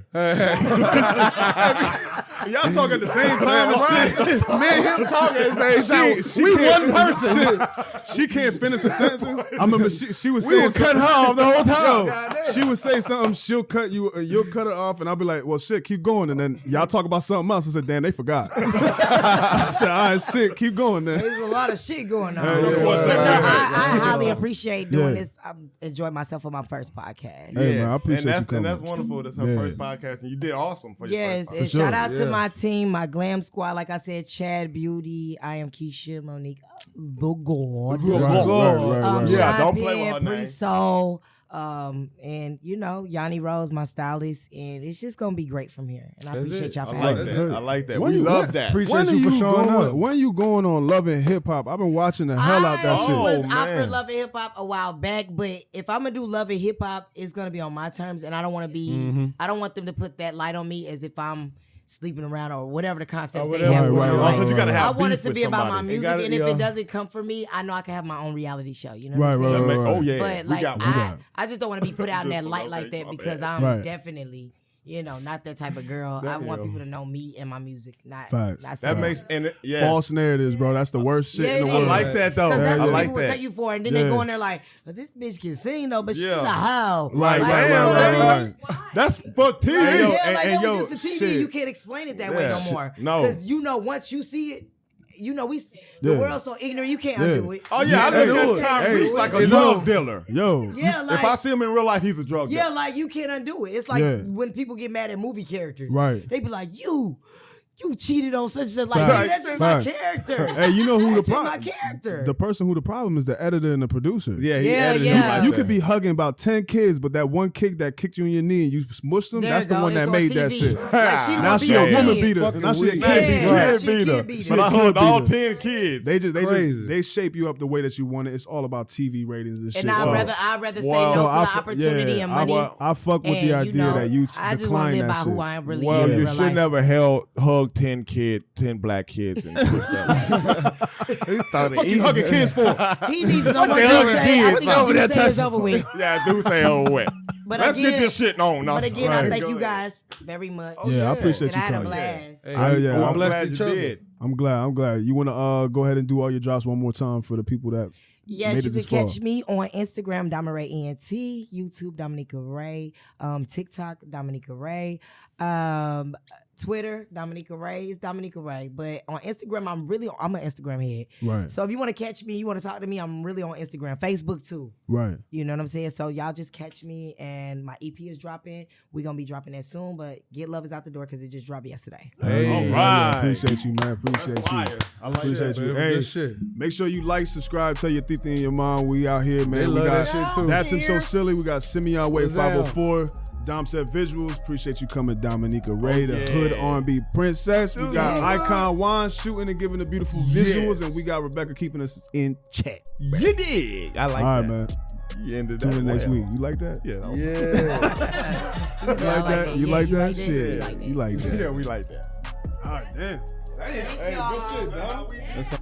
Speaker 1: Y'all talking at the same time and shit.
Speaker 3: Me and him talking at the same time.
Speaker 1: We
Speaker 3: one person.
Speaker 1: She can't finish a sentence. I remember she was
Speaker 3: We
Speaker 1: saying
Speaker 3: were cutting
Speaker 1: something.
Speaker 3: her off the whole time.
Speaker 1: Yo, she would say something. She'll cut you. You'll cut her off, and I'll be like, "Well, shit, keep going." And then y'all talk about something else. I said, "Damn, they forgot." I said, "All right, shit, keep going then."
Speaker 4: There's a lot of shit going on.
Speaker 1: yeah,
Speaker 4: But
Speaker 3: yeah,
Speaker 4: no,
Speaker 3: yeah.
Speaker 4: I highly appreciate doing
Speaker 1: Yeah.
Speaker 4: this. I enjoyed myself on my first podcast.
Speaker 1: Hey, man, I appreciate
Speaker 3: and
Speaker 1: you
Speaker 3: that's,
Speaker 1: coming.
Speaker 3: And that's wonderful. That's her
Speaker 1: Yeah.
Speaker 3: first podcast, and you did awesome for your
Speaker 4: Yes,
Speaker 3: first
Speaker 4: and
Speaker 3: podcast.
Speaker 1: sure.
Speaker 4: shout out to
Speaker 2: Yeah.
Speaker 4: my team, my glam squad. Like I said, Chad, Beauty, I am Keisha, Monique, the God.
Speaker 1: Right, right.
Speaker 3: Yeah,
Speaker 4: Sean
Speaker 3: don't play with
Speaker 4: Penn,
Speaker 3: her
Speaker 4: Bree
Speaker 3: name.
Speaker 4: Soul, and you know, Yanni Rose, my stylist, and it's just gonna be great from here. And I
Speaker 2: That's
Speaker 4: appreciate
Speaker 2: it.
Speaker 4: y'all for
Speaker 3: I
Speaker 4: having
Speaker 3: like
Speaker 4: me.
Speaker 3: that. I like that.
Speaker 1: When
Speaker 3: We
Speaker 1: you-
Speaker 3: love
Speaker 1: when-
Speaker 3: that.
Speaker 2: Appreciate
Speaker 1: When are
Speaker 2: you for showing
Speaker 1: going,
Speaker 2: up.
Speaker 1: when you going on Love and Hip Hop? I've been watching the hell out that
Speaker 4: I
Speaker 1: shit.
Speaker 4: was
Speaker 3: Oh,
Speaker 4: out for
Speaker 3: man.
Speaker 4: Love and Hip Hop a while back, but if I'm gonna do Love and Hip Hop, it's gonna be on my terms, and I don't want to be.
Speaker 1: Mm-hmm.
Speaker 4: I don't want them to put that light on me as if I'm sleeping around or whatever the concepts they
Speaker 2: whatever.
Speaker 4: have.
Speaker 1: Right,
Speaker 4: going
Speaker 1: right,
Speaker 4: on.
Speaker 1: right,
Speaker 4: Like,
Speaker 3: Because you gotta
Speaker 1: right.
Speaker 3: have
Speaker 4: I want it
Speaker 3: beef
Speaker 4: to
Speaker 3: with
Speaker 4: be about my
Speaker 3: somebody.
Speaker 4: music,
Speaker 2: got it,
Speaker 4: and if
Speaker 2: yeah.
Speaker 4: it doesn't come from me, I know I can have my own reality show. You know
Speaker 1: Right,
Speaker 4: what I'm saying?
Speaker 1: right, right.
Speaker 3: Oh yeah,
Speaker 4: But
Speaker 3: we
Speaker 4: like,
Speaker 3: got
Speaker 4: I just don't want to be put out in that light like that
Speaker 3: My
Speaker 4: because
Speaker 3: bad.
Speaker 4: I'm
Speaker 1: Right.
Speaker 4: definitely, you know, not that type of girl. I want people to know me and my music, not
Speaker 1: Facts.
Speaker 4: not
Speaker 3: That
Speaker 4: something.
Speaker 3: makes yes.
Speaker 1: False narratives, bro. That's the worst shit in the
Speaker 4: it
Speaker 3: I
Speaker 1: world.
Speaker 4: is.
Speaker 3: like that though.
Speaker 4: Because that's
Speaker 3: I
Speaker 4: what
Speaker 3: like
Speaker 4: people will
Speaker 3: that.
Speaker 4: take you for, and then
Speaker 1: Yeah.
Speaker 4: they go in there like, "But this bitch can sing though, but she's
Speaker 3: Yeah.
Speaker 4: a hoe."
Speaker 1: Right,
Speaker 4: Like,
Speaker 1: right,
Speaker 4: you know
Speaker 1: right,
Speaker 4: what I
Speaker 1: right,
Speaker 4: mean?
Speaker 1: right.
Speaker 3: That's for TV.
Speaker 1: Hey, yo,
Speaker 4: Yeah,
Speaker 1: and-
Speaker 4: like
Speaker 1: and
Speaker 4: that
Speaker 1: yo,
Speaker 4: was just for TV.
Speaker 1: shit.
Speaker 4: You can't explain it that way
Speaker 3: Yeah.
Speaker 4: no more.
Speaker 3: No.
Speaker 4: Because you know, once you see it, you know, the
Speaker 1: Yeah.
Speaker 4: world's so ignorant, you can't
Speaker 1: Yeah.
Speaker 4: undo it.
Speaker 3: Oh yeah, I
Speaker 1: Hey,
Speaker 3: look
Speaker 1: hey,
Speaker 3: at Tyrese
Speaker 1: hey,
Speaker 3: like a
Speaker 1: you
Speaker 3: drug
Speaker 1: know-
Speaker 3: dealer.
Speaker 1: Yo,
Speaker 4: Yeah, like,
Speaker 3: If I see him in real life, he's a drug dealer.
Speaker 4: yeah, like you can't undo it. It's like
Speaker 1: Yeah.
Speaker 4: when people get mad at movie characters.
Speaker 1: Right.
Speaker 4: They be like, you you cheated on such and such. Like,
Speaker 1: Facts.
Speaker 4: that's just my
Speaker 1: Facts.
Speaker 4: character.
Speaker 1: Hey, you know who the
Speaker 4: That's just
Speaker 1: problem?
Speaker 4: my character.
Speaker 1: The person who the problem is the editor and the producer.
Speaker 2: Yeah, he
Speaker 4: Yeah,
Speaker 2: edited
Speaker 4: yeah.
Speaker 2: him like
Speaker 1: You
Speaker 2: that.
Speaker 1: could be hugging about 10 kids, but that one kick that kicked you in your knee and you smushed them,
Speaker 4: There
Speaker 1: that's
Speaker 4: you
Speaker 1: the
Speaker 4: go.
Speaker 1: one
Speaker 4: It's
Speaker 1: that
Speaker 4: on
Speaker 1: made
Speaker 4: TV.
Speaker 1: that shit.
Speaker 4: Like, she
Speaker 1: Now
Speaker 4: gonna
Speaker 1: she
Speaker 4: be
Speaker 1: a
Speaker 4: a
Speaker 1: woman
Speaker 4: kid.
Speaker 1: beater.
Speaker 2: Fucking
Speaker 1: Now she a
Speaker 2: weak.
Speaker 1: kid
Speaker 4: Yeah,
Speaker 1: beater.
Speaker 4: yeah,
Speaker 3: Kid
Speaker 4: she a
Speaker 3: beater.
Speaker 4: kid beater.
Speaker 3: But I
Speaker 1: Kid
Speaker 3: hugged all
Speaker 1: beater.
Speaker 3: 10 kids.
Speaker 2: Crazy.
Speaker 1: They shape you up the way that you want it. It's all about TV ratings and shit.
Speaker 4: And
Speaker 1: So-
Speaker 4: I'd rather say
Speaker 3: Well,
Speaker 4: no
Speaker 1: so
Speaker 4: to
Speaker 1: I
Speaker 4: the
Speaker 1: fu-
Speaker 4: opportunity
Speaker 1: yeah,
Speaker 4: and money.
Speaker 1: I fuck with
Speaker 4: and,
Speaker 1: the idea that you
Speaker 4: I just want to
Speaker 1: decline
Speaker 4: live
Speaker 1: that
Speaker 4: by
Speaker 1: shit.
Speaker 4: who I am really
Speaker 3: Well,
Speaker 4: in
Speaker 3: you
Speaker 4: real
Speaker 3: should
Speaker 4: life.
Speaker 3: never hug 10 black kids and push that.
Speaker 1: You hugging kids for?
Speaker 4: He needs no more to
Speaker 3: other
Speaker 4: say. I
Speaker 3: kids
Speaker 4: think
Speaker 3: over
Speaker 4: you
Speaker 3: there
Speaker 4: say it's over with.
Speaker 3: Yeah, I do say oh wet.
Speaker 4: But
Speaker 3: Let's
Speaker 4: again,
Speaker 3: get this shit on.
Speaker 4: But again,
Speaker 1: Right.
Speaker 4: I thank
Speaker 3: Go
Speaker 4: you
Speaker 3: ahead.
Speaker 4: guys very much.
Speaker 1: Yeah, I appreciate
Speaker 4: And
Speaker 1: you
Speaker 4: I had a
Speaker 1: coming.
Speaker 4: blast.
Speaker 2: Hey,
Speaker 1: Hell yeah.
Speaker 3: I'm
Speaker 2: blessed
Speaker 3: glad
Speaker 2: each
Speaker 3: you
Speaker 2: other.
Speaker 3: did.
Speaker 1: I'm glad. You want to go ahead and do all your drops one more time for the people that
Speaker 4: Yes,
Speaker 1: made
Speaker 4: you
Speaker 1: it
Speaker 4: can
Speaker 1: this far.
Speaker 4: catch me on Instagram, DomaRaye ENT, YouTube, Domanika Raye, TikTok, Domanika Raye, Twitter, Domanika Raye. It's Domanika Raye. But on Instagram, I'm an Instagram head.
Speaker 1: Right.
Speaker 4: So if you want to catch me, you want to talk to me, I'm really on Instagram, Facebook too.
Speaker 1: Right.
Speaker 4: You know what I'm saying? So y'all just catch me, and my EP is dropping. We're going to be dropping that soon, but Get Love is out the door because it just dropped yesterday.
Speaker 1: Hey,
Speaker 3: All
Speaker 1: yeah,
Speaker 3: right.
Speaker 1: appreciate you, man. Appreciate you.
Speaker 3: I like
Speaker 1: Appreciate
Speaker 3: that.
Speaker 1: you.
Speaker 2: man.
Speaker 1: Hey,
Speaker 2: Good shit.
Speaker 1: make sure you like, subscribe, tell your tita and your mom we out here, man.
Speaker 2: They
Speaker 1: we
Speaker 2: love
Speaker 1: got
Speaker 2: that shit too.
Speaker 1: That's Him So Silly. We got Simeon Way
Speaker 2: What's that?
Speaker 1: 504. Dom Set Visuals. Appreciate you coming, Domanika Raye, the
Speaker 3: yeah.
Speaker 1: hood R&B princess. We got
Speaker 4: Yes.
Speaker 1: Icon Juan shooting and giving the beautiful visuals, and we got Rebecca keeping us in check.
Speaker 3: You dig. I like
Speaker 1: All right,
Speaker 3: that.
Speaker 1: man.
Speaker 3: You ended
Speaker 1: Tune
Speaker 3: that
Speaker 1: in next
Speaker 3: well.
Speaker 1: week. You like that?
Speaker 3: Yeah. that was-
Speaker 2: Yeah.
Speaker 1: You like that? You
Speaker 4: Yeah,
Speaker 1: like
Speaker 4: you
Speaker 1: that?
Speaker 4: like that?
Speaker 1: Shit.
Speaker 4: You like that?
Speaker 1: You like that?
Speaker 3: Yeah, we like that.
Speaker 1: All right, damn.
Speaker 3: Hey, good shit, dog.
Speaker 2: That's